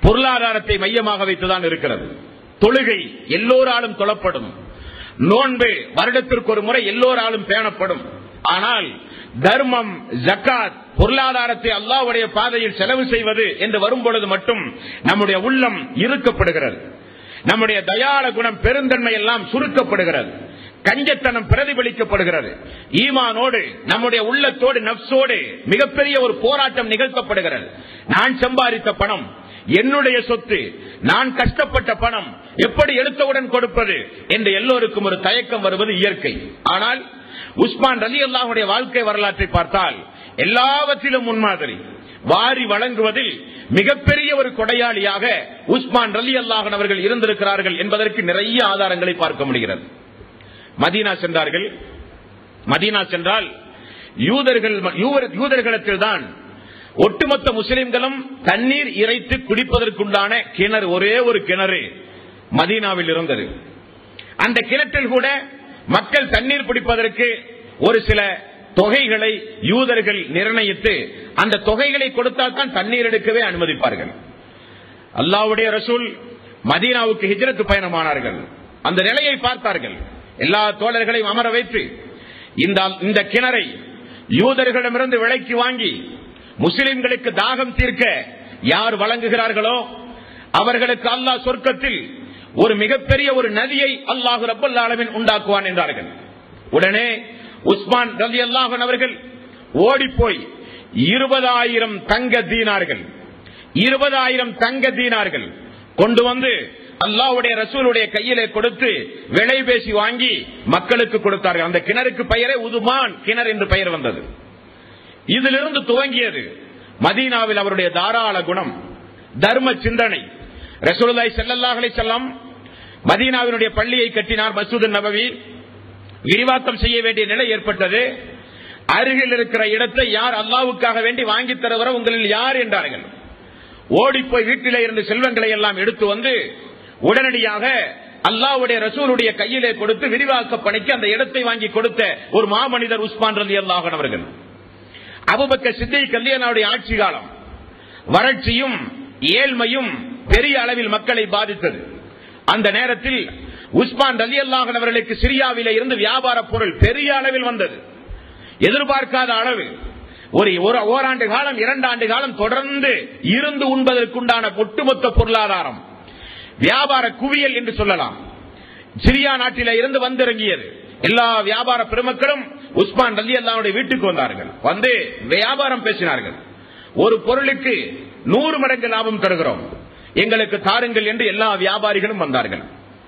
பொருளாதாரத்தை மையமாக வைத்துதான் இருக்கிறது. தொழுகை எல்லோராலும் தொழப்படும், நோன்பு வருடத்திற்கு ஒரு முறை எல்லோராலும் பேணப்படும். ஆனால் தர்மம், ஜக்காத், பொருளாதாரத்தை அல்லாஹ்வுடைய பாதையில் செலவு செய்வது என்று வரும்பொழுது மட்டும் நம்முடைய உள்ளம் இறுக்கப்படுகிறது. நம்முடைய தயாள குணம், பெருந்தன்மை எல்லாம் சுருக்கப்படுகிறது. கஞ்சத்தனம் பிரதிபலிக்கப்படுகிறது. ஈமானோடு நம்முடைய உள்ளத்தோடு நப்சோடு மிகப்பெரிய ஒரு போராட்டம் நிகழ்த்தப்படுகிறது. நான் சம்பாதித்த பணம் என்னுடைய சொத்து, நான் கஷ்டப்பட்ட பணம் எப்படி எடுத்தவுடன் கொடுப்பது என்று எல்லோருக்கும் ஒரு தயக்கம் வருவது இயற்கை. ஆனால் உஸ்மான் ரலியல்லாஹு அன்ஹுடைய வாழ்க்கை வரலாற்றை பார்த்தால் எல்லாவற்றிலும் முன்மாதிரி, வாரி வழங்குவதில் மிகப்பெரிய ஒரு கொடையாளியாக உஸ்மான் ரலியல்லாஹு அன்ஹு அவர்கள் இருந்திருக்கிறார்கள் என்பதற்கு நிறைய ஆதாரங்களை பார்க்க முடிகிறது. மதீனா சென்றார்கள். மதீனா சென்றால் யூதர்களிடத்தில் தான் ஒட்டுமொத்த முஸ்லிம்களும் தண்ணீர் இறைத்து குடிப்பதற்குண்டான கிணறு, ஒரே ஒரு கிணறு மதீனாவில் இருந்தது. அந்த கிணற்றில் கூட மக்கள் தண்ணீர் பிடிப்பதற்கு ஒரு சில தொகைகளை யூதர்கள் நிர்ணயித்து அந்த தொகைகளை கொடுத்தால் தான் தண்ணீர் எடுக்கவே அனுமதிப்பார்கள். அல்லாஹ்வுடைய ரசூல் மதீனாவுக்கு ஹிஜ்ரத் பயணமானார்கள். அந்த நிலையை பார்த்தார்கள். எல்லா தோழர்களையும் அமர வைத்து இந்த கிணறை யூதர்களிடமிருந்து விலைக்கு வாங்கி முஸ்லிம்களுக்கு தாகம் தீர்க்க யார் வழங்குகிறார்களோ அவர்களுக்கு அல்லாஹ் சொர்க்கத்தில் ஒரு மிகப்பெரிய ஒரு நதியை அல்லாஹ் ரப்பல் ஆலமீன் உண்டாக்குவான் என்றார்கள். உடனே உஸ்மான் ரலியல்லாஹு அன்ஹு அவர்கள் ஓடிப்போய் 20,000 தங்க தீனார்கள் 20,000 தங்க தீனார்கள் கொண்டு வந்து அல்லாஹ்வுடைய ரசூலுடைய கையிலே கொடுத்து விலை பேசி வாங்கி மக்களுக்கு கொடுத்தார்கள். அந்த கிணறுக்கு பெயரே உதுமான் கிணறு என்று பெயர் வந்தது. இதிலிருந்து துவங்கியது மதீனாவில் அவருடைய தாராள குணம், தர்ம சிந்தனை. ரசூலுல்லாஹி ஸல்லல்லாஹு அலைஹி வஸல்லம் மதீனாவினுடைய பள்ளியை கட்டினார். மஸ்ஜித் நபவி விரிவாக்கம் செய்ய வேண்டிய நிலை ஏற்பட்டது. அருகில் இருக்கிற இடத்தை யார் அல்லாஹ்வுக்காக வேண்டி வாங்கி தருகிற உங்களில் யார் என்றார்கள். ஓடிப்போய் வீட்டிலே இருந்து செல்வங்களை எல்லாம் எடுத்து வந்து உடனடியாக அல்லாஹ்வுடைய ரசூலுடைய கையிலே கொடுத்து விரிவாக்க பணிக்கு அந்த இடத்தை வாங்கி கொடுத்த ஒரு மாமனிதர் உஸ்மான் ரலியல்லாஹு அன்ஹு அவர்கள். அபூபக்கர் சித்திக் ரலியல்லாஹு ஆட்சி காலம் வறட்சியும் ஏழ்மையும் பெரிய அளவில் மக்களை பாதித்தது. அந்த நேரத்தில் உஸ்மான் ரலியல்லாஹு அன்ஹு அவர்களுக்கு சிரியாவிலே இருந்து வியாபார பொருள் பெரிய அளவில் வந்தது. எதிர்பார்க்காத அளவு. ஓராண்டு காலம் 2 ஆண்டு காலம் தொடர்ந்து இருந்து உண்பதற்குண்டான ஒட்டுமொத்த பொருளாதாரம் வியாபார குவியல் என்று சொல்லலாம் சிரியா நாட்டில இருந்து வந்திறங்கியது. எல்லா வியாபார பெருமக்களும் உஸ்மான் ரலியல்லாஹு அன்ஹு வீட்டுக்கு வந்தார்கள். வந்து வியாபாரம் பேசினார்கள். ஒரு பொருளுக்கு 100 மடங்கு லாபம் தருகிறோம், எங்களுக்கு தாருங்கள் என்று எல்லா வியாபாரிகளும் வந்தார்கள்.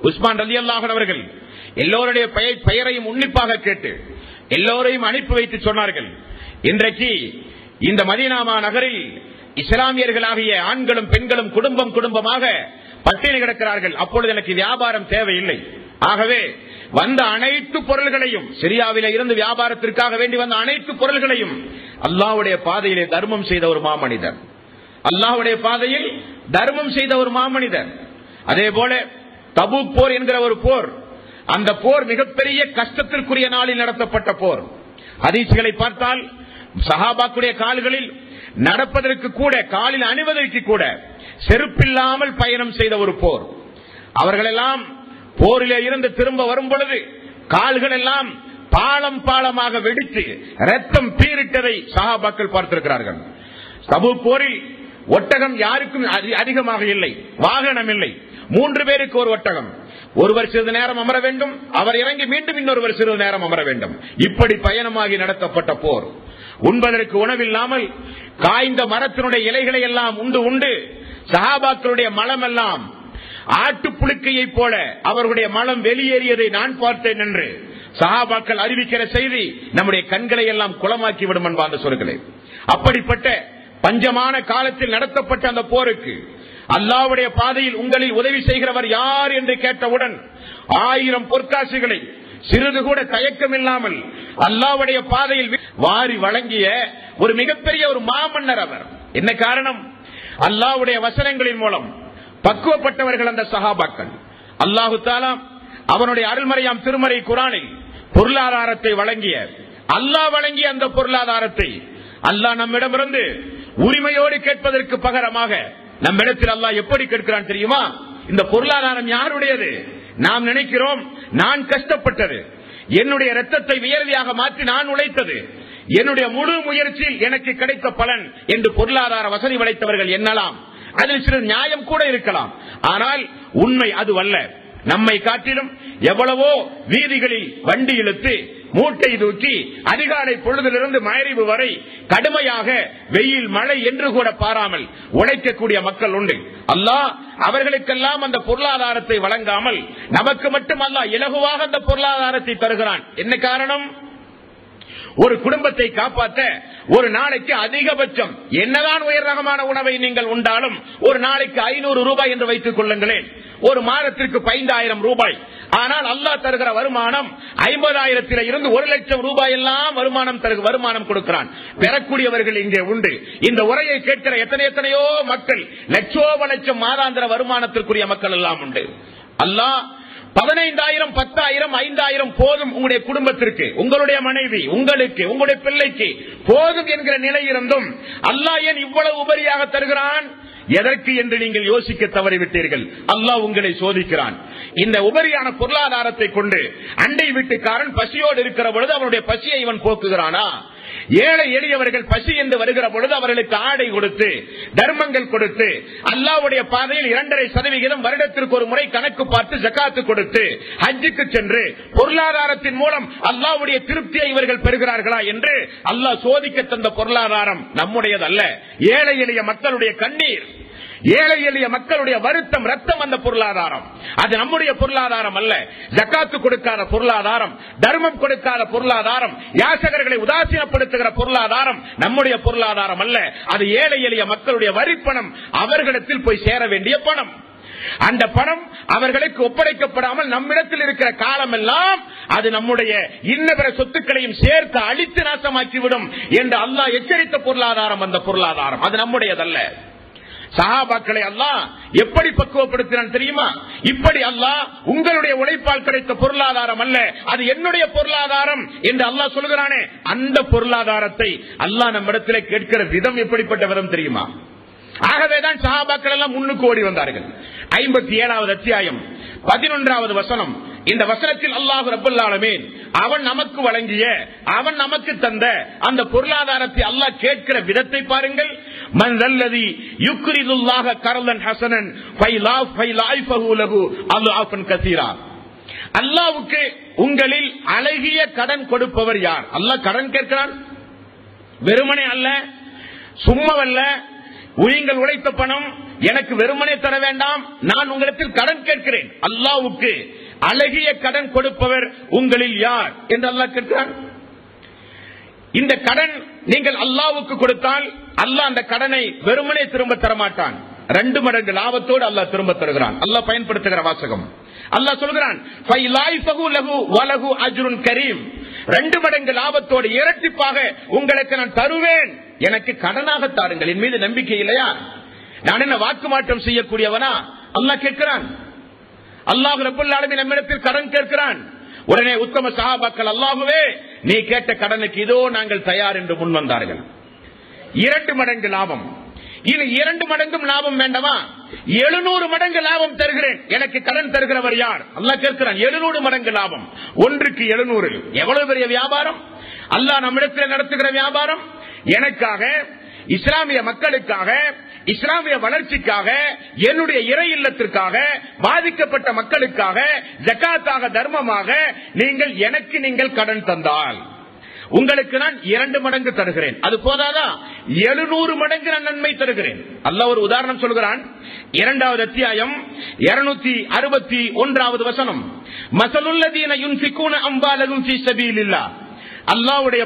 உஸ்மான் ரலியல்லாஹு அன்ஹு அவர்கள் எல்லோருடைய பெயரையும் உன்னிப்பாக கேட்டு எல்லோரையும் அனுப்பி வைத்து சொன்னார்கள், இன்றைக்கு இந்த மதீனா நகரில் இஸ்லாமியர்களாகிய ஆண்களும் பெண்களும் குடும்பம் குடும்பமாக பட்டினி கிடக்கிறார்கள். அப்பொழுது எனக்கு வியாபாரம் தேவையில்லை. ஆகவே வந்த அனைத்து பொருள்களையும், சிரியாவில இருந்து வியாபாரத்திற்காக வேண்டி வந்த அனைத்து பொருள்களையும் அல்லாஹ்வுடைய பாதையிலே தர்மம் செய்த ஒரு மாமனிதர், அல்லாஹ்வுடைய பாதையில் தர்மம் செய்த ஒரு மாமனிதர். அதே போல தபூக் போர் என்கிற ஒரு போர், அந்த போர் மிகப்பெரிய கஷ்டத்திற்குரிய நாளில் நடத்தப்பட்ட போர். ஹதீஸ்களை பார்த்தால் சஹாபாக்குடைய கால்களில் நடப்பதற்கு கூட, காலில் அணிவதற்கு கூட செருப்பில்லாமல் பயணம் செய்த ஒரு போர். அவர்களெல்லாம் போரிலே இருந்து திரும்ப வரும் பொழுது கால்கள் எல்லாம் பாலம் பாலமாக வெடித்து ரத்தம் பீரிட்டதை சஹாபாக்கள் பார்த்திருக்கிறார்கள். தபூக் போரில் ஒட்டகம் யாருக்கும் அதிகமாக இல்லை, வாகனம் இல்லை, 3 பேருக்கு ஒரு ஒட்டகம். ஒருவர் சிறிது நேரம் அமர வேண்டும், அவர் இறங்கி மீண்டும் இன்னொருவர் சிறிது நேரம் அமர வேண்டும். இப்படி பயணமாகி நடத்தப்பட்ட போர். உண்பதற்கு உணவில்லாமல் காய்ந்த மரத்தினுடைய இலைகளை எல்லாம் உண்டு உண்டு சஹாபாக்களுடைய மலம் எல்லாம் ஆட்டுப்புழுக்கையை போல அவர்களுடைய மலம் வெளியேறியதை நான் பார்த்தேன் என்று சஹாபாக்கள் அறிவிக்கிற செய்தி நம்முடைய கண்களை எல்லாம் குளமாக்கி விடும் அன்பார்ந்த சொற்களே. அப்படிப்பட்ட பஞ்சமான காலத்தில் நடத்தப்பட்ட அந்த போருக்கு அல்லாஹ்வுடைய பாதையில் உங்களில் உதவி செய்கிறவர் யார் என்று கேட்டவுடன் 1000 பொற்காசுகளை சிறிது கூட தயக்கம் இல்லாமல் அல்லாஹ்வுடைய பாதையில் வாரி வழங்கிய ஒரு மிகப்பெரிய ஒரு மாமன்னர் அவர். என்ன காரணம்? அல்லாஹ்வுடைய வசனங்களின் மூலம் பக்குவப்பட்டவர்கள் அந்த சஹாபாக்கள். அல்லாஹு தஆலா அவனுடைய அருள்மறையாம் திருமறை குர்ஆனில் பொருளாதாரத்தை வழங்கிய, அல்லாஹ் வழங்கிய அந்த பொருளாதாரத்தை அல்லாஹ் நம்மிடமிருந்து உரிமையோடு கேட்பதற்கு பகரமாக நம்மிடத்தில் அல்லாஹ் எப்படி கேட்கிறான் தெரியுமா? இந்த பொருளாதாரம் யாருடையது? நாம் நினைக்கிறோம் நான் கஷ்டப்பட்டது, என்னுடைய ரத்தத்தை வியர்வையாக மாற்றி நான் உழைத்தது, என்னுடைய முழு முயற்சியில் எனக்கு கிடைத்த பலன் என்று பொருளாதார வசதி படைத்தவர்கள் எண்ணலாம். அதில் சிறு நியாயம் கூட இருக்கலாம். ஆனால் உண்மை அதுவல்ல. நம்மை காட்டிலும் எவ்வளவோ வீதிகளில் வண்டி இழுத்து மூட்டை தூக்கி அதிகாலை பொழுதிலிருந்து மகரிபு வரை கடுமையாக வெயில் மழை என்று கூட பாராமல் உழைக்கக்கூடிய மக்கள் உண்டு. அல்லாஹ் அவர்களுக்கெல்லாம் அந்த பொருளாதாரத்தை வழங்காமல் நமக்கு மட்டும் அல்லாஹ் இலகுவாக அந்த பொருளாதாரத்தை தருகிறான். என்ன காரணம்? ஒரு குடும்பத்தை காப்பாற்ற ஒரு நாளைக்கு அதிகபட்சம் என்னதான் உயர் ரகமான உணவை நீங்கள் உண்டாலும் ஒரு நாளைக்கு 500 ரூபாய் என்று வைத்துக் கொள்ளுங்களேன். ஒரு மாதத்திற்கு 5000 ரூபாய். ஆனால் அல்லாஹ் தருகிற வருமானம் 50,000 இருந்து 1,00,000 ரூபாய் எல்லாம் வருமானம் கொடுக்கிறான். பெறக்கூடியவர்கள் இங்கே உண்டு. இந்த உரையை கேட்கிற எத்தனையோ மக்கள் லட்சோப மாதாந்திர வருமானத்திற்குரிய மக்கள் எல்லாம் உண்டு. அல்லாஹ் 15,000, 10,000, 5,000 போதும் உங்களுடைய குடும்பத்திற்கு, உங்களுடைய மனைவி, உங்களுக்கு, உங்களுடைய பிள்ளைக்கு போதும் என்கிற நிலை இருந்தும் அல்லாஹ் ஏன் இவ்வளவு உபரியாக தருகிறான்? எதற்கு என்று நீங்கள் யோசிக்க தவறிவிட்டீர்கள். அல்லாஹ் உங்களை சோதிக்கிறான். இந்த உபரியான பொருளாதாரத்தை கொண்டு அண்டை வீட்டுக்காரன் பசியோடு இருக்கிற பொழுது அவனுடைய பசியை இவன் போக்குகிறானா? ஏழை எளியவர்கள் பசி என்று வருகிற பொழுது அவர்களுக்கு ஆடை கொடுத்து தர்மங்கள் கொடுத்து அல்லாஹ்வுடைய பாதையில் 2.5% வருடத்திற்கு ஒரு முறை கணக்கு பார்த்து ஜகாத்து கொடுத்து ஹஜ்ஜுக்கு சென்று பொருளாதாரத்தின் மூலம் அல்லாஹ்வுடைய திருப்தியை இவர்கள் பெறுகிறார்களா என்று அல்லாஹ் சோதிக்க தந்த பொருளாதாரம் நம்முடையதல்ல. ஏழை எளிய மக்களுடைய கண்ணீர், ஏழை எளிய மக்களுடைய வருத்தம், ரத்தம் அந்த பொருளாதாரம். அது நம்முடைய பொருளாதாரம் அல்ல. ஜகாத்து கொடுக்காத பொருளாதாரம், தர்மம் கொடுக்காத பொருளாதாரம், யாசகர்களை உதாசீனப்படுத்துகிற பொருளாதாரம் நம்முடைய பொருளாதாரம் அல்ல. அது ஏழை எளிய மக்களுடைய வரிப்பணம், அவர்களிடத்தில் போய் சேர வேண்டிய பணம். அந்த பணம் அவர்களுக்கு ஒப்படைக்கப்படாமல் நம்மிடத்தில் இருக்கிற காலம் எல்லாம் அது நம்முடைய இன்ன பிற சொத்துக்களையும் சேர்த்து அழித்து நாசமாக்கிவிடும் என்று அல்லாஹ் எச்சரித்த பொருளாதாரம் அந்த பொருளாதாரம். அது நம்முடையதல்ல. சஹாபாக்களை அல்லாஹ் எப்படி பக்குவப்படுத்தினான் தெரியுமா? இப்படி அல்லாஹ் உங்களுடைய உழைப்பால் கிடைத்த பொருளாதாரம் அல்ல, அது என்னுடைய பொருளாதாரம் என்று அல்லாஹ் சொல்கிறானே, அந்த பொருளாதாரத்தை அல்லாஹ் நம்மிடத்திலே கேட்கிற விதம் எப்படிப்பட்ட விதம் தெரியுமா? ஆகவேதான் சஹாபாக்கள் எல்லாம் முன்னுக்கு ஓடி வந்தார்கள். 57வது அத்தியாயம் 11வது வசனம். இந்த வசனத்தில் அல்லாஹ் ரப்பல் ஆலமீன் அவன் நமக்கு வழங்கிய, அவன் நமக்கு தந்த அந்த பொருளாதாரத்தை அல்லாஹ் கேட்கிற விதத்தை பாருங்கள். மன் அல்லதி யுக்ரிதுல்லாஹ கர்லன் ஹஸனன் ஃபைலாஃபஹு லஹு அல்லாஹ்ஃபன் கஸீரா. அல்லாஹ்வுக்கு உங்களில் அழகிய கடன் கொடுப்பவர் யார்? அல்லாஹ் கடன் கேட்கிறான். வெறுமனே அல்ல, சும்மாவல்ல. நீங்கள் உழைத்த பணம் எனக்கு வெறுமனே தர வேண்டாம், நான் உங்களிடத்தில் கடன் கேட்கிறேன். அல்லாஹ்வுக்கு அழகிய கடன் கொடுப்பவர் உங்களில் யார் என்று அல்லாஹ் கேட்கிறான். இந்த கடன் நீங்கள் அல்லாஹ்வுக்கு கொடுத்தால் அல்லாஹ் அந்த கடனை வெறுமனே திரும்ப தரமாட்டான். 2 மடங்கு லாபத்தோடு அல்லாஹ் திரும்ப தருகிறான். அல்லாஹ் பயன்படுத்துகிற வாசகம். அல்லாஹ் சொல்கிறான் 2 மடங்கு லாபத்தோடு இரட்டிப்பாக உங்களுக்கு நான் தருவேன். எனக்கு கடனாக தாருங்கள். என் மீது நம்பிக்கை இல்லையா? நான் என்ன வாக்கு மாற்றம் செய்யக்கூடியவனா? அல்லாஹ் கேட்கிறான். அல்லாஹ் ரப்பல் ஆலமீன் நம்மிடத்தில் கடன் கேட்கிறான். உடனே உத்தம சஹாபாக்கள் அல்லாஹ்வே நீ கேட்ட கடனுக்கு இதோ நாங்கள் தயார் என்று முன் வந்தார்கள். 2 மடங்கு லாபம். இனி 2 மடங்கும் லாபம் வேண்டாமா? 700 மடங்கு லாபம் தருகிறேன். எனக்கு கடன் தருகிறவர் யார்? அல்லாஹ் கேட்கிறான். 700 மடங்கு லாபம். 1க்கு 700 எவ்வளவு பெரிய வியாபாரம்! அல்லாஹ் நம்மிடத்தில் நடத்துகிற வியாபாரம். எனக்காக, இஸ்லாமிய மக்களுக்காக, இஸ்லாமிய வளர்ச்சிக்காக, என்னுடைய இறை இல்லத்திற்காக, பாதிக்கப்பட்ட மக்களுக்காக, ஜகாத்தாக, தர்மமாக நீங்கள் கடன் தந்தால் உங்களுக்கு நான் 2 மடங்கு தருகிறேன். அது போதாதா? 700 மடங்கு நான் நன்மை தருகிறேன். அல்லாஹ் ஒரு உதாரணம் சொல்கிறான். 2வது அத்தியாயம் 261வது வசனம். மஸலுல்லதீன யுன்ஃபிகூன அம்வாலஹும் ஃபீ ஸபீலில்லாஹ். அல்லாஹ்வுடைய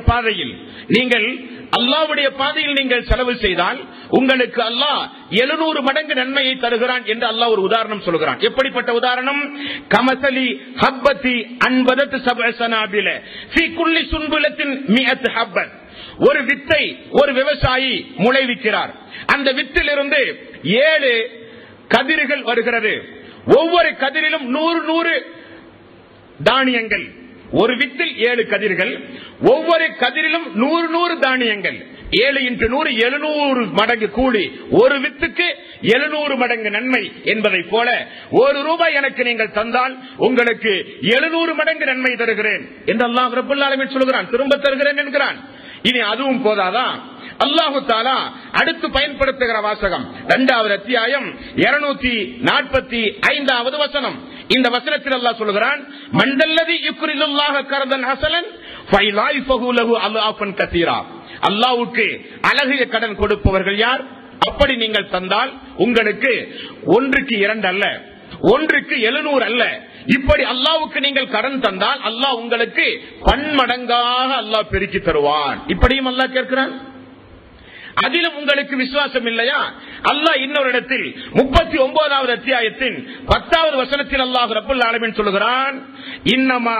பாதையில் நீங்கள் செலவு செய்தால் உங்களுக்கு அல்லாஹ் 700 மடங்கு நன்மையை தருகிறான் என்று அல்லாஹ் ஒரு உதாரணம் சொல்கிறான். எப்படிப்பட்ட உதாரணம்? கமஸலி ஹப்பத்தி அன்பதத் சப்அ ஸனாபில ஃபீ குல்லி சுன்புலத்தின் 100 ஹப்பத். ஒரு வித்தை ஒரு விவசாயி முளைவிக்கிறார். அந்த வித்திலிருந்து 7 கதிர்கள் வருகிறது. ஒவ்வொரு கதிரிலும் 100 தானியங்கள். ஒரு வித்தில் 7 கதிர்கள், ஒவ்வொரு கதிரிலும் 100 தானியங்கள். 7 × 100 700 மடங்கு கூலி. ஒரு வித்துக்கு 700 மடங்கு நன்மை என்பதை போல ₹1 எனக்கு நீங்கள் தந்தால் உங்களுக்கு 700 மடங்கு நன்மை தருகிறேன் என்று அல்லாஹ் ரப்பல் ஆலமீன் சொல்கிறான். திரும்ப தருகிறேன் என்கிறான். இனி அதுவும் போதாதா? அல்லாஹு தஆலா அடுத்து பயன்படுத்துகிற வாசகம் 2வது அத்தியாயம் 245வது வசனம். இந்த வசனத்தில் அல்லாஹ் சொல்கிறான் மண்டல்லதி யுக்ரிதுல்லாஹ கர்தன் ஹஸனன் ஃபைலாஃபஹு லஹு அல்லாஃபன் கஸீரா. அல்லாஹ்வுக்கு அழகிய கடன் கொடுப்பவர்கள் யார்? அப்படி நீங்கள் தந்தால் உங்களுக்கு 1க்கு 2 அல்ல, 1க்கு 700 அல்ல, இப்படி அல்லாஹ்வுக்கு நீங்கள் கடன் தந்தால் அல்லாஹ் உங்களுக்கு பன்மடங்காக அல்லாஹ் பெருக்கி தருவான். இப்படியும் அல்லாஹ் கேட்கிறான். அதிலும் உங்களுக்கு விசுவாசம் இல்லையா? அல்லாஹ் இன்னொரு இடத்தில் 39வது அத்தியாயத்தின் 10வது வசனத்தில் அல்லாஹ் ரப்பல் ஆலமீன் சொல்கிறான் இன்னமா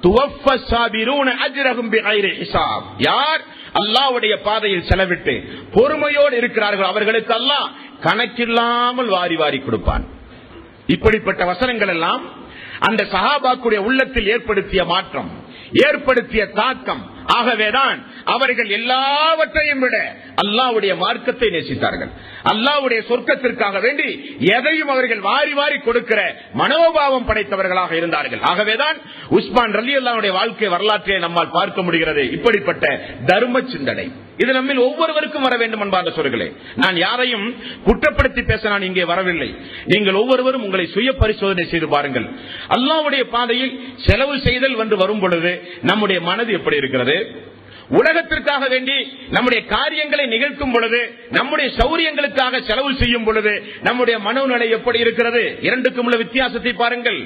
துவஃபஸ் ஸாபிரூன அஜ்ரஹும் பிகைரி ஹிசாப். யார் அல்லாஹ்வுடைய பாதையில் செலவிட்டு பொறுமையோடு இருக்கிறார்கள் அவர்களுக்கு அல்லாஹ் கணக்கில்லாமல் வாரி வாரி கொடுப்பான். இப்படிப்பட்ட வசனங்கள் எல்லாம் அந்த சஹாபாக்குடைய உள்ளத்தில் ஏற்படுத்திய மாற்றம், ஏற்படுத்திய தாக்கம். ஆகவேதான் அவர்கள் எல்லாவற்றையும் விட அல்லாஹ்வுடைய மார்க்கத்தை நேசித்தார்கள். அல்லாஹ்வுடைய சொர்க்கத்திற்காக வேண்டி எதையும் அவர்கள் வாரி வாரி கொடுக்கிற மனோபாவம் படைத்தவர்களாக இருந்தார்கள். ஆகவேதான் உஸ்மான் ரலியல்லாஹு வாழ்க்கை வரலாற்றை நம்மால் பார்க்க முடிகிறது. இப்படிப்பட்ட தர்ம சிந்தனை இது நம்மில் ஒவ்வொருவருக்கும் வர வேண்டும் என்பார்ந்த சொல்களே. நான் யாரையும் குற்றப்படுத்தி பேச நான் இங்கே வரவில்லை. நீங்கள் ஒவ்வொருவரும் உங்களை சுய பரிசோதனை செய்து பாருங்கள். அல்லாஹ்வுடைய பாதையில் செலவு செய்தல் வந்து வரும் பொழுது நம்முடைய மனது எப்படி இருக்கிறது? உலகத்திற்காக வேண்டி நம்முடைய காரியங்களை நிகழ்த்தும் பொழுது, நம்முடைய சௌரியங்களுக்காக செலவு செய்யும் பொழுது நம்முடைய மனோநிலை எப்படி இருக்கிறது? இரண்டுக்கும் உள்ள வித்தியாசத்தை பாருங்கள்.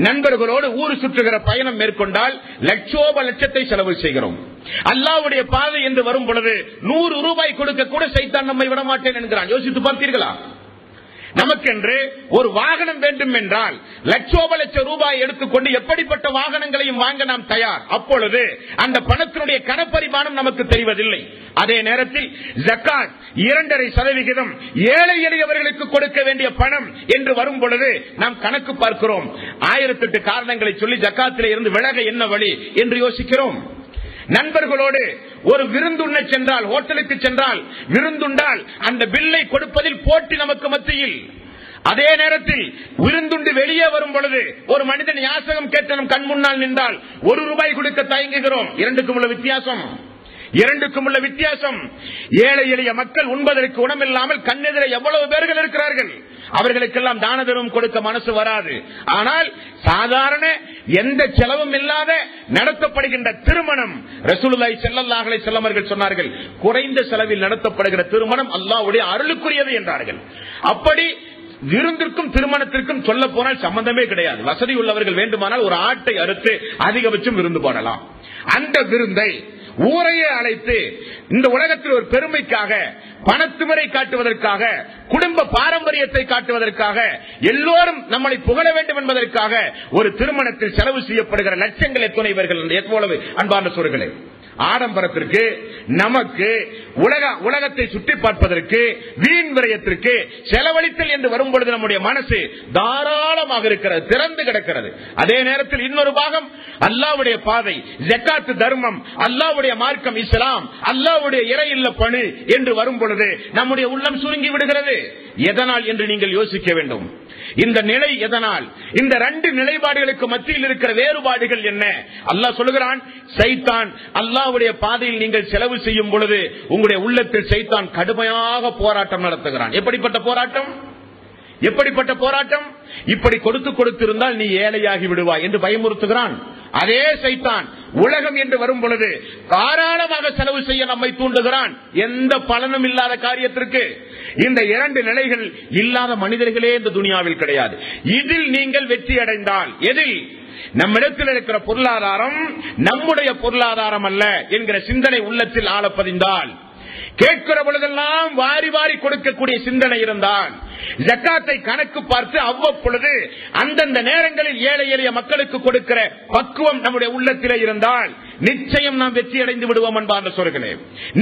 நண்பர்களோடு ஊர் சுற்றுகிற பயணம் மேற்கொண்டால் லட்சத்தை செலவு செய்கிறோம். அல்லாஹ்வுடைய பாதை என்று வரும் பொழுது ₹100 கொடுக்க கூட சைத்தான் நம்மை விடமாட்டேன் என்கிறான். யோசித்து பார்த்தீர்களா? நமக்கென்று ஒரு வாகனம் வேண்டும் என்றால் லட்ச ரூபாய் எடுத்துக்கொண்டு எப்படிப்பட்ட வாகனங்களையும் வாங்க நாம் தயார். அப்பொழுது அந்த பணத்தினுடைய கணப்பரிமாணம் நமக்கு தெரிவதில்லை. அதே நேரத்தில் ஜகாத் 2.5% ஏழை எளியவர்களுக்கு கொடுக்க வேண்டிய பணம் என்று வரும் பொழுது நாம் கணக்கு பார்க்கிறோம். 1008 காரணங்களை சொல்லி ஜகாத்திலே இருந்து விலக என்ன வழி என்று யோசிக்கிறோம். நண்பர்களோடு ஒரு விருந்துண்ண சென்றால், ஹோட்டலுக்கு சென்றால் விருந்துண்டால் அந்த பில்லை கொடுப்பதில் போட்டி நமக்கு மத்தியில். அதே நேரத்தில் விருந்துண்டு வெளியே வரும் பொழுது ஒரு மனிதன் யாசகம் கேட்டு நம் கண் முன்னால் நின்றால் ₹1 கொடுக்க தயங்குகிறோம். இரண்டுக்கும் உள்ள வித்தியாசம். ஏழை எளிய மக்கள் உண்பதற்கு உணவில்லாமல் கண்ணெதிர எவ்வளவு பேர்கள் இருக்கிறார்கள். அவர்களுக்கெல்லாம் தான தர்மம் கொடுக்க மனசு வராது. ஆனால் சாதாரண எந்த செலவும் இல்லாத நடத்தப்படுகின்ற திருமணம், ரசூலுல்லாஹி ஸல்லல்லாஹு அலைஹி வஸல்லம் அவர்கள் சொன்னார்கள், குறைந்த செலவில் நடத்தப்படுகிற திருமணம் அல்லாஹ்வுடைய அருளுக்குரியது என்றார்கள். அப்படி விருந்திற்கும் திருமணத்திற்கும் சொல்ல போனால் சம்பந்தமே கிடையாது. வசதி உள்ளவர்கள் வேண்டுமானால் ஒரு ஆட்டை அறுத்து அதிகபட்சம் விருந்து போடலாம். அந்த விருந்தை ஊரையே அழைத்து இந்த உலகத்தில் ஒரு பெருமைக்காக, பணத்துமரை காட்டுவதற்காக, குடும்ப பாரம்பரியத்தை காட்டுவதற்காக, எல்லோரும் நம்மளை புகழ வேண்டும் என்பதற்காக ஒரு திருமணத்தில் செலவு செய்யப்படுகிற லட்சங்கள் எவ்வளவு அன்பான சோர்களே. ஆடம்பரத்திற்கு, நமக்கு உலகத்தை சுற்றி பார்ப்பதற்கு, வீண் விரயத்திற்கு செலவழித்தல் என்று வரும்பொழுது நம்முடைய மனசு தாராளமாக இருக்கிறது, திறந்து கிடக்கிறது. அதே நேரத்தில் இன்னொரு பாகம் அல்லாஹ்வுடைய பாதை, ஜகாத் தர்மம், அல்லாஹ்வுடைய மார்க்கம் இஸ்லாம், அல்லாஹ்வுடைய இறை இல்ல பணி என்று வரும் பொழுது நம்முடைய உள்ளம் சுருங்கி விடுகிறது. எதனால் என்று நீங்கள் யோசிக்க வேண்டும். இந்த நிலை எதனால்? இந்த 2 நிலைப்பாடுகளுக்கு மத்தியில் இருக்கிற வேறுபாடுகள் என்ன? அல்லாஹ் சொல்லுகிறான், சைத்தான் அல்லாஹ்வுடைய பாதையில் நீங்கள் செலவு செய்யும் பொழுது உங்களுடைய உள்ளத்தில் சைத்தான் கடுமையாக போராட்டம் நடத்துகிறான். எப்படிப்பட்ட போராட்டம்? இப்படி கொடுத்திருந்தால் நீ ஏழையாகி விடுவாய் என்று பயமுறுத்துகிறான். அதே சைத்தான் உலகம் என்று வரும் பொழுது தாராளமாக செலவு செய்ய நம்மை தூண்டுகிறான், எந்த பலனும் இல்லாத காரியத்திற்கு. இந்த 2 நிலைகள் இல்லாத மனிதர்களே இந்த துனியாவில் கிடையாது. இதில் நீங்கள் வெற்றி அடைந்தால், எதில்? நம்மிடத்தில் இருக்கிற பொருளாதாரம் நம்முடைய பொருளாதாரம் அல்ல என்கிற சிந்தனை உள்ளத்தில் ஆழப்பதிந்தால், கேட்கிற பொழுதெல்லாம் வாரி வாரி கொடுக்கக்கூடிய சிந்தனை இருந்தால், ஜக்காத்தை கணக்கு பார்த்து அவ்வப்பொழுது அந்தந்த நேரங்களில் ஏழை எளிய மக்களுக்கு கொடுக்கிற பக்குவம் நம்முடைய உள்ளத்திலே இருந்தால் நிச்சயம் நாம் வெற்றி அடைந்து விடுவோம் அன்பார்ந்த சோர்களே.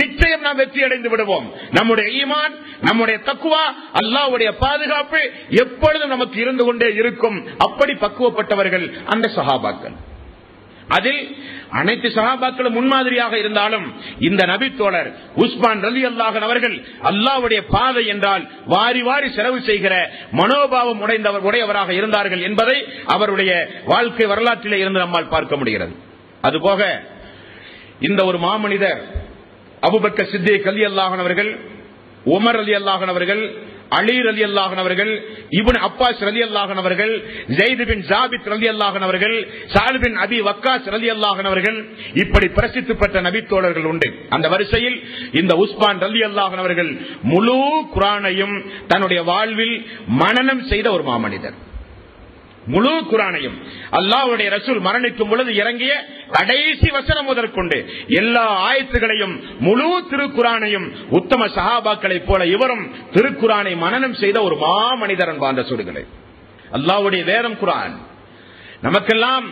நிச்சயம் நாம் வெற்றி அடைந்து விடுவோம். நம்முடைய ஈமான், நம்முடைய தக்குவா, அல்லாஹ்வுடைய பாதுகாப்பு எப்பொழுதும் நமக்கு இருந்து கொண்டே இருக்கும். அப்படி பக்குவப்பட்டவர்கள் அந்த சஹாபாக்கள். அதில் அனைத்து சஹாபாக்களும் முன்மாதிரியாக இருந்தாலும் இந்த நபி தோழர் உஸ்மான் ரலியல்லாஹு அன்ஹு அவர்கள் அல்லாஹ்வுடைய பாதை என்றால் வாரி வாரி செலவு செய்கிற மனோபாவம் உடையவராக இருந்தார்கள் என்பதை அவருடைய வாழ்க்கை வரலாற்றிலே இருந்து நம்மால் பார்க்க முடிகிறது. அதுபோக இந்த ஒரு மாமனிதர் அபூபக்கர் சித்திக் ரலியல்லாஹு அன்ஹு அவர்கள், உமர் ரலியல்லாஹு அன்ஹு அவர்கள், அலி ரலியல்லாஹு அன்ஹு அவர்கள், இப்னு அப்பாஸ் ரலியல்லாஹு அன்ஹு அவர்கள், ஸைத் பின் ஜாபித் ரலியல்லாஹு அன்ஹு அவர்கள், ஸஅத் பின் அபி வக்காஸ் ரலியல்லாஹு அன்ஹு அவர்கள், இப்படி பிரசித்தி பெற்ற நபி தோழர்கள் உண்டு. அந்த வரிசையில் இந்த உஸ்மான் ரலியல்லாஹு அன்ஹு அவர்கள் முழு குர்ஆனையும் தன்னுடைய வாழ்வில் மனனம் செய்த ஒரு மாமனிதர். முழு குர்ஆனையும் அல்லாஹ்வுடைய ரசூல் மரணிக்கும் பொழுது இறங்கிய கடைசி வசனம் முதற்கொண்டு எல்லா ஆயத்துகளையும், முழு திருக்குர்ஆனையும் உத்தம சஹாபாக்களைப் போல இவரும் திருக்குர்ஆனை மனனம் செய்த ஒரு மாமனிதர் அன்பார்ந்த சோர்களே. அல்லாஹ்வுடைய வேதம் குர்ஆன் நமக்கெல்லாம்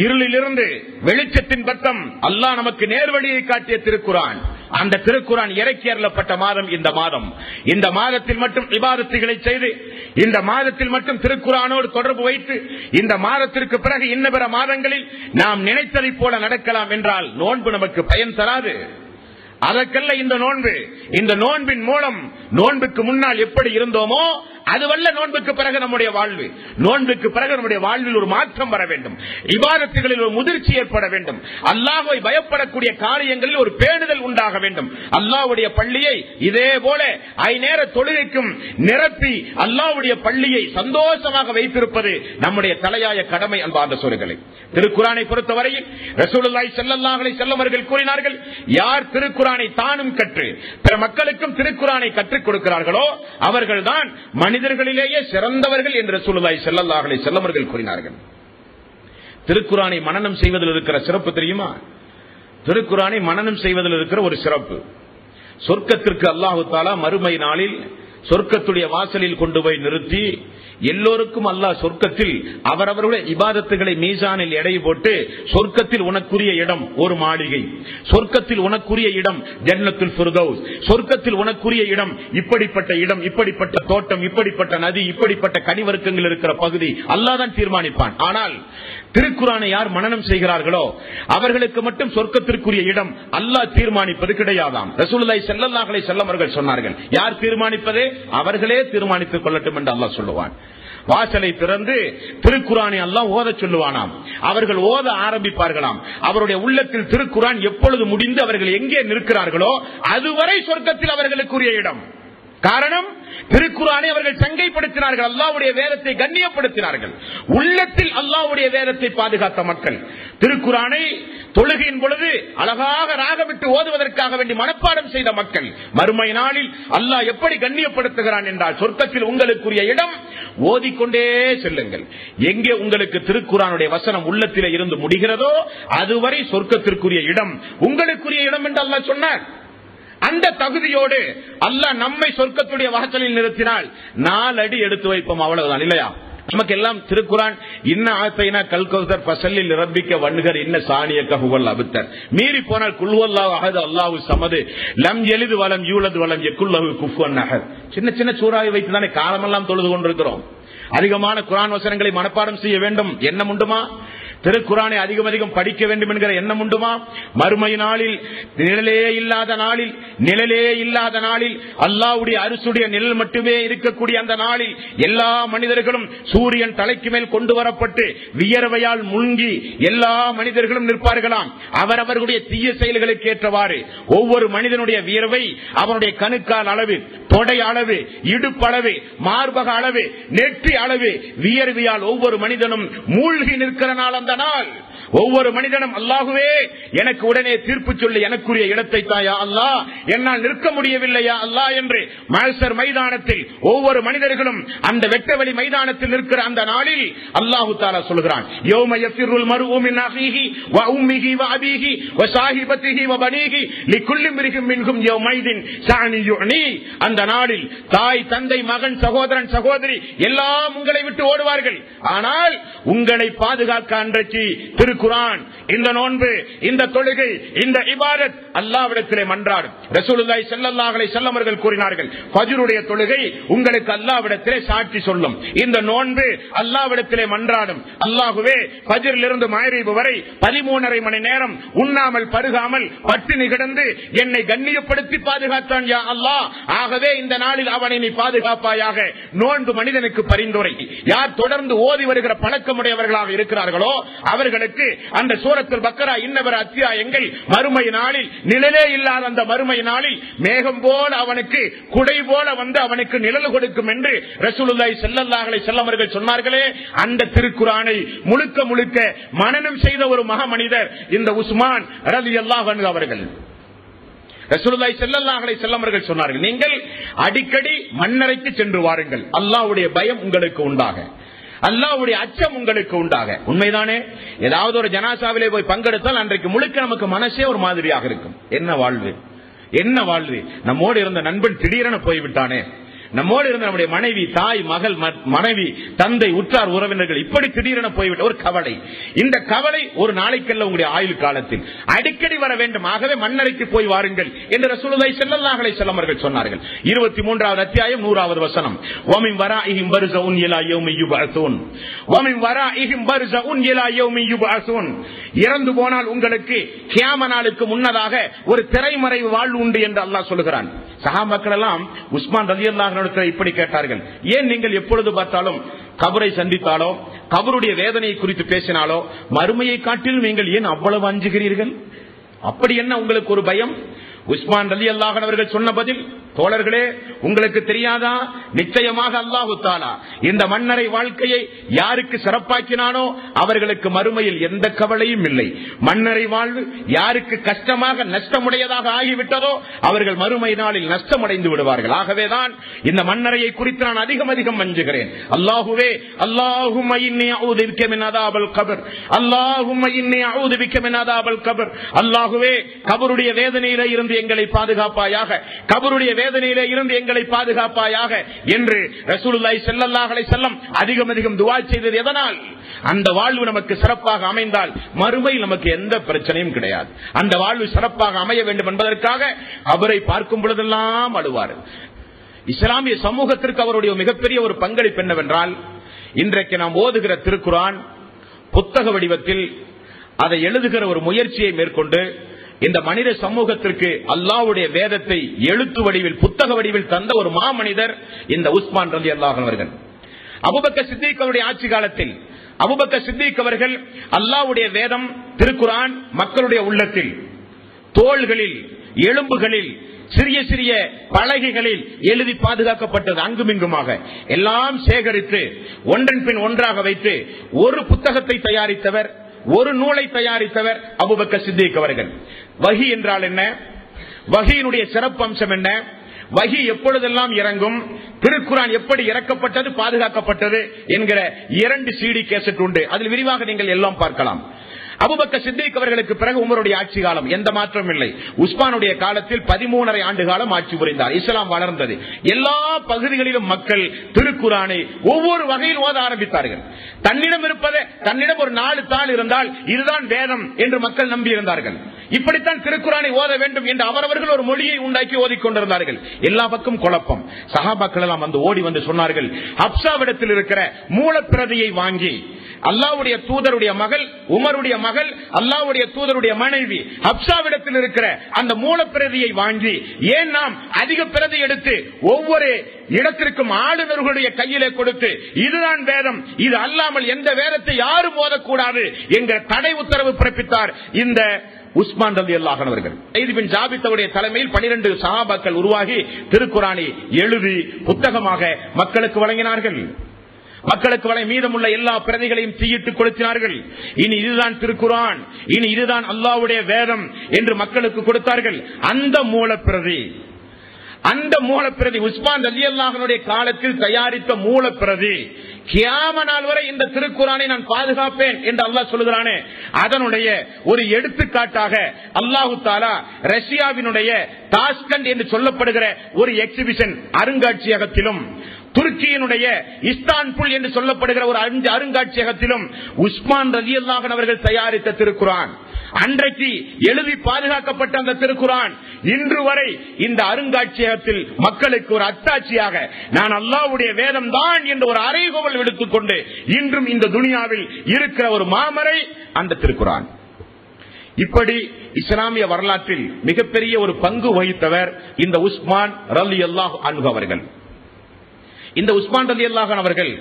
இருளிலிருந்து வெளிச்சத்தின் பக்கம் அல்லாஹ் நமக்கு நேர்வழியை காட்டிய திருக்குர்ஆன். அந்த திருக்குர்ஆன் இறக்கி அருளப்பட்ட மாதம் இந்த மாதம். இந்த மாதத்தில் மட்டும் இபாதத்துகளை செய்து, இந்த மாதத்தில் மட்டும் திருக்குர்ஆனோடு தொடர்பு வைத்து, இந்த மாதத்திற்கு பிறகு இன்ன பிற மாதங்களில் நாம் நினைத்ததை போல நடக்கலாம் என்றால் நோன்பு நமக்கு பயன் தராது. அதற்கல்ல இந்த நோன்பு. இந்த நோன்பின் மூலம் நோன்புக்கு முன்னால் எப்படி இருந்தோமோ அதுவல்ல நோன்புக்கு பிறகு நம்முடைய வாழ்வு. நோன்புக்கு பிறகு நம்முடைய வாழ்வில் ஒரு மாற்றம் வர வேண்டும். இபாதத்துகளில் ஒரு முதிர்ச்சி ஏற்பட வேண்டும். அல்லாஹ்வை பயப்படக்கூடிய காரியங்களில் ஒரு பேணுதல் உண்டாக வேண்டும். அல்லாஹ்வுடைய பள்ளியை இதே போல ஐநேர தொழுகைக்கும் நிரப்பி அல்லாஹ்வுடைய பள்ளியை சந்தோஷமாக வைத்திருப்பது நம்முடைய தலையாய கடமை அன்பார்ந்த சோர்களே. திருக்குர்ஆனை பொறுத்தவரையில் ரசூலுல்லாஹி ஸல்லல்லாஹு அலைஹி வஸல்லம் அவர்கள் கூறினார்கள், யார் திருக்குர்ஆனை தானும் கற்று பிற மக்களுக்கும் திருக்குர்ஆனை கற்றுக் கொடுக்கிறார்களோ அவர்கள்தான் மனிதர்களிலேயே சிறந்தவர்கள் என்று ரசூலுல்லாஹி ஸல்லல்லாஹு அலைஹி வஸல்லம் அவர்கள் கூறினார்கள். திருக்குர்ஆனை மனனம் செய்வதில் இருக்கிற சிறப்பு தெரியுமா? திருக்குர்ஆனை மனனம் செய்வதில் இருக்கிற ஒரு சிறப்பு, சொர்க்கத்திற்கு அல்லாஹ் தஆலா மறுமை நாளில் சொர்க்கத்துடைய வாசலில் கொண்டு போய் நிறுத்தி எல்லோருக்கும் அல்லாஹ் சொர்க்கத்தில் அவரவர்களுடைய இபாதத்துகளை மீசானில் எடை போட்டு சொர்க்கத்தில் உனக்குரிய இடம் ஒரு மாளிகை, சொர்க்கத்தில் உனக்குரிய இடம் ஜன்னத்துல் ஃபிர்தௌஸ், சொர்க்கத்தில் உனக்குரிய இடம் இப்படிப்பட்ட இடம், இப்படிப்பட்ட தோட்டம், இப்படிப்பட்ட நதி, இப்படிப்பட்ட கனிவர்க்கங்கள் இருக்கிற பகுதி அல்லாஹ் தான் தீர்மானிப்பான். ஆனால் திருக்குரானை யார் மனனம் செய்கிறார்களோ அவர்களுக்கு மட்டும் சொர்க்கத்திற்குரிய இடம் அல்லாஹ் தீர்மானிப்பது கிடையாதாம். ரசூலுல்லாஹி ஸல்லல்லாஹு அலைஹி வஸல்லம் அவர்கள் சொன்னார்கள், யார் தீர்மானிப்பதே அவர்களே தீர்மானித்துக் கொள்ளட்டும் என்று அல்லாஹ் சொல்லுவான். வாசலை திறந்து திருக்குரானை அல்லாஹ் ஓத சொல்லுவானாம். அவர்கள் ஓத ஆரம்பிப்பார்களாம். அவருடைய உள்ளத்தில் திருக்குரான் எப்பொழுது முடிந்து அவர்கள் எங்கே நிற்கிறார்களோ அதுவரை சொர்க்கத்தில் அவர்களுக்குரிய இடம். காரணம், திருக்குரானை அவர்கள் சங்கைப்படுத்தினார்கள், அல்லாஹ்வுடைய வேதத்தை கண்ணியப்படுத்தினார்கள். உள்ளத்தில் அல்லாஹ்வுடைய வேதத்தை பாதுகாத்த மக்கள் திருக்குரானை தொழுகையின் பொழுது அழகாக ராகமிட்டு ஓதுவதற்காக வேண்டி மனப்பாடம் செய்த மக்கள் மறுமை நாளில் அல்லாஹ் எப்படி கண்ணியப்படுத்துகிறான் என்றால், சொர்க்கத்தில் உங்களுக்குரிய இடம் ஓதிக்கொண்டே செல்லுங்கள். எங்கே உங்களுக்கு திருக்குரானுடைய வசனம் உள்ளத்திலே இருந்து முடிகிறதோ அதுவரை சொர்க்கத்திற்குரிய இடம் உங்களுக்குரிய இடம் என்று அல்லாஹ் சொன்னார். அந்த தகுதியோடு அல்லாஹ் நம்மை சொர்க்கத்துடைய வாசலில் நிறுத்தினால் 4 அடி எடுத்து வைப்போம், அவ்வளவுதான். இல்லையா? நமக்கு எல்லாம் திருக்குரான் இன்ன ஆசைனா கல்கௌசர் பசல்லில் ரப்பிக்க வன்கர் இன்ன சாணிய கஹுவல் அபுத்தர், மீறி போனால் குல்வல்லாஹு அஹத் அல்லாஹு சமது லம் யலிது வலம் யூலது வலம் யகுல்லஹு குஃபுவன் அஹத். சின்ன சின்ன சூறாவை வைத்து தானே காலமெல்லாம் தொழுது கொண்டிருக்கிறோம். அதிகமான குர்ஆன் வசனங்களை மனப்பாடம் செய்ய வேண்டும் எண்ணம் உண்டுமா? திருக்குரானை அதிகம் அதிகம் படிக்க வேண்டும் என்கிற எண்ணம் உண்டுமா? மறுமை நாளில் நிழலே இல்லாத நாளில் அல்லாஹ்வுடைய அரிசுடைய நிழல் மட்டுமே இருக்கக்கூடிய அந்த நாளில் எல்லா மனிதர்களும் சூரியன் தலைக்கு மேல் கொண்டு வரப்பட்டு வியர்வையால் முங்கி எல்லா மனிதர்களும் நிற்பார்களாம். அவரவர்களுடைய தீய செயல்களுக்கு ஏற்றவாறு ஒவ்வொரு மனிதனுடைய வியர்வை அவனுடைய கணுக்கால் அளவு, தொடை அளவு, இடுப்பளவு, மார்பக அளவு, நெற்றி அளவு வியர்வையால் ஒவ்வொரு மனிதனும் மூழ்கி நிற்கிற நாள் அந்த நாள். ஒவ்வொரு மனிதனும் அல்லாஹுவே எனக்கு உடனே தீர்ப்பு சொல்லி எனக்குரிய இடத்தை தாயா அல்லாஹ், என்னால் நிற்க முடியவில்லையா அல்லாஹ் என்று மஹ்ஷர் மைதானத்தில் ஒவ்வொரு மனிதர்களும் அந்த வெட்டவெளி மைதானத்தில் நிற்கிற அந்த நாளில் அல்லாஹு தஆலா சொல்கிறான், யௌம யஃபிருல் மர்உ மின் அஹீஹி வ உம்மிஹி வ அபீஹி வ ஸாஹிபத்திஹி வ பனீஹி லிகுல்லி இம்ரிஹின் மின்ஹும் யௌமைதின் ஸஅனி யுனி. அந்த நாளில் தாய், தந்தை, மகன், சகோதரன், சகோதரி எல்லாம் உங்களை விட்டு ஓடுவார்கள். ஆனால் உங்களை பாதுகாக்க அன்றைக்கு திருக்குரான், இந்த நோன்பு, இந்த தொழுகை, இந்த இபாதத் அல்லாஹ்விடத்திலே மன்றாடும். ரசூலுல்லாஹி ஸல்லல்லாஹு அலைஹி வஸல்லம் அவர்கள் கூறினார்கள், ஃபஜ்ருடைய தொழுகை உங்களுக்கு அல்லாஹ்விடத்திலே சாட்சி சொல்லும். இந்த நோன்பு அல்லாஹ்விடத்திலே மன்றாடும், அல்லாஹ்வே ஃபஜ்ரிலிருந்து மக்ரிப் வரை 13.5 மணி நேரம் உண்ணாமல் பருகாமல் பட்டினி கிடந்து என்னை கண்ணியப்படுத்தி பாதுகாத்தான் யா அல்லாஹ். ஆகவே இந்த நாளில் அவனை நீ பாதுகாப்பாயாக. நோன்பு மனிதனுக்கு பரிந்துரை. யார் தொடர்ந்து ஓதி வருகிற பழக்கமுடையவர்களாக இருக்கிறார்களோ அவர்களுக்கு அந்த சூரத்துல் பக்கரா இன்னவர அத்தியாயங்கள் மறுமை நாளில் நிழலே இல்லாத அந்த மறுமை நாளில் மேகம் போல அவனுக்கு குடை போல வந்து அவனுக்கு நிழல் கொடுக்கும் என்று ரசூலுல்லாஹி ஸல்லல்லாஹு அலைஹி வஸல்லம் அவர்கள் சொன்னார்களே. அந்த திருக்குரானை முழுக்க முழுக்க மனனம் செய்த ஒரு மகாமனிதர் இந்த உஸ்மான் ரலியல்லாஹு அன்ஹு அவர்கள். ரசூலுல்லாஹி ஸல்லல்லாஹு அலைஹி வஸல்லம் அவர்கள் சொன்னார்கள், நீங்கள் அடிக்கடி மண்ணறைக்கு சென்று வாருங்கள், அல்லாஹ்வுடைய பயம் உங்களுக்கு உண்டாக, அல்லாஹ்வுடைய அச்சம் உங்களுக்கு உண்டாக. உண்மைதானே? ஏதாவது ஒரு ஜனாசாவிலே போய் பங்கெடுத்தால் அன்றைக்கு முழுக்க நமக்கு மனசே ஒரு மாதிரியாக இருக்கும். என்ன வாழ்வு, என்ன வாழ்வு, நம்மோடு இருந்த நண்பன் திடீரென போய்விட்டானே, நம்மோடு இருந்த நம்முடைய மனைவி, தாய், மகள், மனைவி, தந்தை, உற்றார் உறவினர்கள் இப்படி திடீரென போய்விட்ட ஒரு கவலை. இந்த கவலை ஒரு நாளைக்கல்ல உங்களுடைய ஆயுள் காலத்தில் அடிக்கடி வர வேண்டும். ஆகவே மண்ணறைக்கு போய் வாருங்கள் என்று ரசூலுல்லாஹி ஸல்லல்லாஹு அலைஹி வஸல்லம் அவர்கள் சொன்னார்கள். 23வது அத்தியாயம் 100வது வசனம், வமின் வராஇஹிம் பர்ஸஉன் இலா யௌமி யுபஅஸூன், வமின் வராஇஹிம் பர்ஸஉன் இலா யௌமி யுபஅஸூன். இறந்து போனால் உங்களுக்கு கியாம நாளுக்கு முன்னதாக ஒரு திரைமறைவு வாழ்வு உண்டு என்று அல்லாஹ் சொல்கிறான். சஹாபாக்கள் எல்லாம் உஸ்மான் ரலியல்லாஹு அன்ஹு இப்படி கேட்டார்கள், ஏன் நீங்கள் எப்பொழுது பார்த்தாலும் கபரை சந்தித்தாலோ கபருடைய வேதனையை குறித்து பேசினாலோ மறுமையை காட்டிலும் நீங்கள் ஏன் அவ்வளவு அஞ்சுகிறீர்கள்? அப்படி என்ன உங்களுக்கு ஒரு பயம்? உஸ்மான் ரலியல்லாஹு அன்ஹு அவர்கள் சொன்ன பதில், தோழர்களே உங்களுக்கு தெரியாதா, நிச்சயமாக அல்லாஹு தஆலா இந்த மன்னரை வாழ்க்கையை யாருக்கு சிறப்பாக்கினானோ அவர்களுக்கு மறுமையில் எந்த கவலையும் இல்லை. மன்னரை வாழ்வு யாருக்கு கஷ்டமாக நஷ்டமுடையதாக ஆகிவிட்டதோ அவர்கள் மறுமை நாளில் நஷ்டமடைந்து விடுவார்கள். ஆகவேதான் இந்த மன்னரையை குறித்து நான் அதிகம் அதிகம் அஞ்சுகிறேன். அல்லாஹுவே, அல்லாஹும்ம இன்னி அஊது பிக்க மின் அஸாபில் கப்ர், அல்லாஹும்ம இன்னி அஊது பிக்க மின் அஸாபில் கப்ர். அல்லாஹுவே கபருடைய வேதனையிலே இருந்து எங்களை பாதுகாப்பாயாக, கபருடைய வேதனையிலே இருந்து எங்களை பாதுகாப்பாயாக என்று ரசூலுல்லாஹி ஸல்லல்லாஹு அலைஹி வஸல்லம் அதிகம் அதிகம் துஆ செய்தது எதனால்? அந்த வாழ்வு நமக்கு சிறப்பாக அமைந்தால் மறுமையில் நமக்கு எந்த பிரச்சனையும் கிடையாது. அந்த வாழ்வு சிறப்பாக அமைய வேண்டும் என்பதற்காக அவரை பார்க்கும் பொழுதெல்லாம் அழுவார். இஸ்லாமிய சமூகத்திற்கு அவருடைய மிகப்பெரிய ஒரு பங்களிப்பு என்னவென்றால், இன்றைக்கு நாம் ஓதுகிற திருக்குர்ஆன் புத்தக வடிவத்தில் அதை எழுதுகிற ஒரு முயற்சியை மேற்கொண்டு இந்த மனித சமூகத்திற்கு அல்லாஹ்வுடைய வேதத்தை எழுத்து வடிவில் புத்தக வடிவில் தந்த ஒரு மாமனிதர் இந்த உஸ்மான் ரலியல்லாஹு அன்ஹு அவர்கள். அபூபக்கர் சித்திக் அவருடைய ஆட்சி காலத்தில் அபூபக்கர் சித்திக் அவர்கள் அல்லாஹ்வுடைய வேதம் திருக்குர்ஆன் மக்களுடைய உள்ளத்தில், தோள்களில், எலும்புகளில், சிறிய சிறிய பலகைகளில் எழுதி பாதுகாக்கப்பட்டது. அங்குமிங்குமாக எல்லாம் சேகரித்து ஒன்றன் பின் ஒன்றாக வைத்து ஒரு புத்தகத்தை தயாரித்தவர், ஒரு நூலை தயாரித்தவர் அபூபக்கர் சித்திக் அவர்கள். வஹி என்றால் என்ன, வஹியினுடைய சிறப்பு அம்சம் என்ன, வஹி எப்பொழுதெல்லாம் இறங்கும், திருக்குர்ஆன் எப்படி இறக்கப்பட்டது, பாதுகாக்கப்பட்டது என்கிற 2 CD கேசட் உண்டு. அதில் விரிவாக நீங்கள் எல்லாம் பார்க்கலாம். அபூபக்கர் சித்திக் அவர்களுக்கு பிறகு உமருடைய ஆட்சி காலம், எந்த மாற்றமும் இல்லை. உஸ்மானுடைய காலத்தில் 13.5 ஆண்டு காலம் ஆட்சி புரிந்தார். இஸ்லாம் வளர்ந்தது. எல்லா பகுதிகளிலும் மக்கள் திருக்குர்ஆனை ஒவ்வொரு வகையில் ஓத ஆரம்பித்தார்கள். தன்னிடம் இருப்பது, தன்னிடம் ஒரு 4 தாள் இருந்தால் இதுதான் வேதம் என்று மக்கள் நம்பி இருந்தார்கள். இப்படித்தான் திருக்குர்ஆனை ஓத வேண்டும் என்று அவரவர்கள் ஒரு மொழியை உண்டாக்கி ஓதிக்கொண்டிருந்தார்கள். எல்லா பக்கம் குழப்பம். சஹாபாக்கள் எல்லாம் வந்து ஓடி வந்து சொன்னார்கள், ஹப்சாவிடத்தில் இருக்கிற மூலப்பிரதியை வாங்கி, அல்லாஹ்வுடைய தூதருடைய மகள், உமருடைய மகள், அல்லாஹ்வுடைய தூதருடைய மனைவி ஹப்சாவிடத்தில் இருக்கிற அந்த மூலப்பிரதியை வாங்கி, ஏன் நாம் அதிக பிரதி எடுத்து ஒவ்வொரு இடத்திற்கும் ஆளுநர்களுடைய கையிலே கொடுத்து இதுதான் வேதம், இது அல்லாமல் எந்த வேதத்தை யாரும் ஓதக்கூடாது என்கிற தடை உத்தரவு பிறப்பித்தார் இந்த உஸ்மான் ரலியல்லாஹு அன்ஹு அவர்கள். ஸைத் பின் ஜாபித் அவருடைய தலைமையில் 12 சஹாபாக்கள் உருவாகி திருக்குர்ஆனை எழுதி புத்தகமாக மக்களுக்கு வழங்கினார்கள். மக்களுக்கு வரை மீதமுள்ள எல்லா பிரதிகளையும் தீயிட்டு கொளுத்தினார்கள். இனி இதுதான் திருக்குர்ஆன், இனி இதுதான் அல்லாஹ்வுடைய வேதம் என்று மக்களுக்கு கொடுத்தார்கள். அந்த மூலப்பிரதி உஸ்மான் ரலியல்லாஹு அன்ஹுடைய காலத்தில் தயாரித்த மூலப்பிரதி கியாம நாள் வரை இந்த திருக்குர்ஆனை நான் பாதுகாப்பேன் என்று அல்லாஹ் சொல்கிறானே, அதனுடைய ஒரு எடுத்துக்காட்டாக அல்லாஹு தஆலா ரஷ்யாவினுடைய தாஷ்கண்ட் என்று சொல்லப்படுகிற ஒரு எக்ஸிபிஷன் அருங்காட்சியகத்திலும், துருக்கியினுடைய இஸ்தான்புல் என்று சொல்லப்படுகிற ஒரு அருங்காட்சியகத்திலும் உஸ்மான் ரலியல்லாஹு அன்ஹு அவர்கள் தயாரித்த திருக்குர்ஆன், அன்றைக்கு எழுதி பாதுகாக்கப்பட்ட அந்த திருக்குர்ஆன் இன்று வரை இந்த அருங்காட்சியகத்தில் மக்களுக்கு ஒரு அத்தாட்சியாக நான் அல்லாஹ்வுடைய வேதம் தான் என்று ஒரு அறைகோவல் விடுத்துக்கொண்டு இன்றும் இந்த துனியாவில் இருக்கிற ஒரு மாமரை அந்த திருக்குர்ஆன். இப்படி இஸ்லாமிய வரலாற்றில் மிகப்பெரிய ஒரு பங்கு வகித்தவர் இந்த உஸ்மான் ரலியல்லாஹு அன்ஹு அவர்கள். இந்த உஸ்மான் ரலியல்லாஹு அன்ஹு அவர்கள்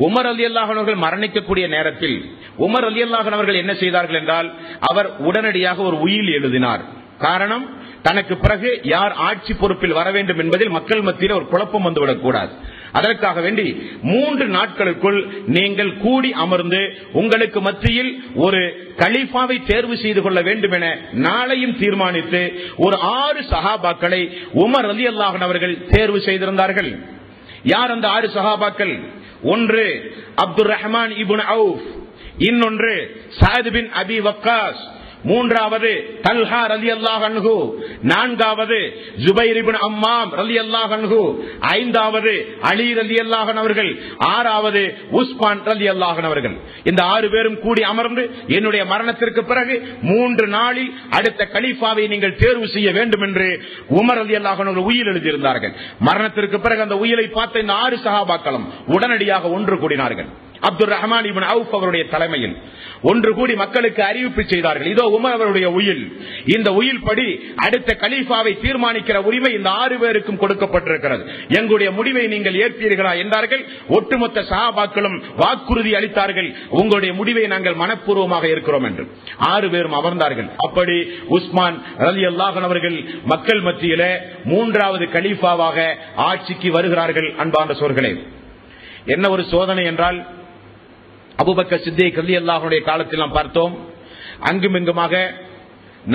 உமர் ரலியல்லாஹு அன்ஹு அவர்கள் மரணிக்கக்கூடிய நேரத்தில் உமர் ரலியல்லாஹு அன்ஹு அவர்கள் என்ன செய்தார்கள் என்றால், அவர் உடனடியாக ஒரு உயில் எழுதினார். காரணம், தனக்கு பிறகு யார் ஆட்சி பொறுப்பில் வர வேண்டும் என்பதில் மக்கள் மத்தியில் ஒரு குழப்பம் வந்துவிடக் கூடாது. அதற்காக வேண்டி 3 நாட்களுக்குள் நீங்கள் கூடி அமர்ந்து உங்களுக்கு மத்தியில் ஒரு கலீஃபாவை தேர்வு செய்து கொள்ள வேண்டும் என நாளையும் தீர்மானித்து ஒரு 6 சஹாபாக்களை உமர் ரலியல்லாஹு அன்ஹு அவர்கள் தேர்வு செய்திருந்தார்கள். யார் அந்த 6 சஹாபாக்கள்? ஒன்று அப்துர் ரஹ்மான் இப்னு அவுஃப், இன்னொன்று சஅத் பின் அபி வக்காஸ், மூன்றாவது தல்ஹா ரலியல்லாஹு அன்ஹு, நான்காவது ஜுபைர் இப்னு அம்மாம் ரலியல்லாஹு அன்ஹு, ஐந்தாவது அலி ரலியல்லாஹு அன்ஹு அவர்கள், ஆறாவது உஸ்மான் ரலியல்லாஹு அன்ஹு அவர்கள். இந்த 6 பேரும் கூடி அமர்ந்து என்னுடைய மரணத்திற்கு பிறகு 3 நாளில் அடுத்த கலீஃபாவை நீங்கள் தேர்வு செய்ய வேண்டும் என்று உமர் ரலியல்லாஹு அன்ஹு உயில் எழுதியிருந்தார்கள். மரணத்திற்கு பிறகு அந்த உயிலை பார்த்த இந்த 6 சஹாபாக்களும் உடனடியாக ஒன்று கூடினார்கள். அப்துர் ரஹ்மான் இப்னு அவுஃப் அவருடைய தலைமையில் ஒன்று கூடி மக்களுக்கு அறிவிப்பு செய்தார்கள், இதோ உமர் அவருடைய உயில், இந்த உயில் படி அடுத்த கலீஃபாவை தீர்மானிக்கிற உரிமை இந்த 6 பேருக்கும் கொடுக்கப்பட்டிருக்கிறது, எங்களுடைய முடிவை நீங்கள் ஏற்பீர்களா என்றார்கள். ஒட்டுமொத்த சஹாபாக்களும் வாக்குறுதி அளித்தார்கள், உங்களுடைய முடிவை நாங்கள் மனப்பூர்வமாக இருக்கிறோம் என்று. 6 பேரும் அமர்ந்தார்கள். அப்படி உஸ்மான் ரலியல்லாஹு அன்ஹு அவர்கள் மக்கள் மத்தியிலே 3வது கலீஃபாவாக ஆட்சிக்கு வருகிறார்கள். அன்பார்ந்த சோர்களே, என்ன ஒரு சோதனை என்றால், அபூபக்கர் சித்திக் ரலியல்லாஹு அன்ஹுடைய காலத்தில் நாம் பார்த்தோம், அங்குமிங்குமாக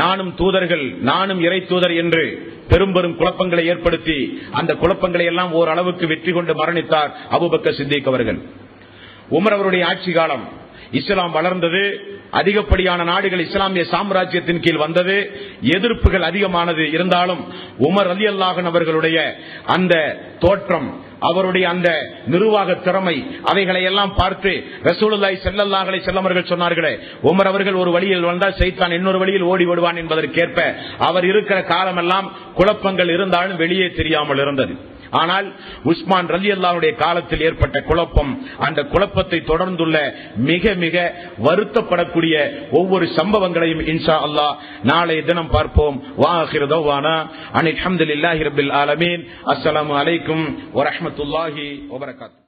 நானும் தூதர்கள், நானும் இறை தூதர் என்று பெரும் பெரும் குழப்பங்களை ஏற்படுத்தி அந்த குழப்பங்களை எல்லாம் ஓரளவுக்கு வெற்றி கொண்டு மரணித்தார் அபூபக்கர் சித்திக் அவர்கள். உமர் அவருடைய ஆட்சி காலம் இஸ்லாம் வளர்ந்தது, அதிகப்படியான நாடுகள் இஸ்லாமிய சாம்ராஜ்யத்தின் கீழ் வந்தது, எதிர்ப்புகள் அதிகமானது. இருந்தாலும் உமர் ரலியல்லாஹு அன்ஹு அவர்களுடைய அந்த தோற்றம், அவருடைய அந்த நிர்வாக திறமை, அவைகளை எல்லாம் பார்த்து ரசூலுல்லாஹி ஸல்லல்லாஹு அலைஹி வஸல்லம் அவர்கள் சொன்னார்களே, உமர் அவர்கள் ஒரு வழியில் வந்தால் சைத்தான் இன்னொரு வழியில் ஓடி விடுவான் என்பதற்கேற்ப அவர் இருக்கிற காலமெல்லாம் குழப்பங்கள் இருந்தாலும் வெளியே தெரியாமல் இருந்தது. ஆனால் உஸ்மான் ரலியல்லாஹுடைய காலத்தில் ஏற்பட்ட குழப்பம், அந்த குழப்பத்தை தொடர்ந்துள்ள மிக மிக வருத்தப்படக்கூடிய ஒவ்வொரு சம்பவங்களையும் இன்ஷா அல்லாஹ் நாளைய தினம் பார்ப்போம். வாஹிரு தஅவானா அனில் ஹம்துலில்லாஹி ரப்பில் ஆலமீன். அஸ்ஸலாமு அலைக்கும் வரஹ்மத்துல்லாஹி வபரகாத்துஹு.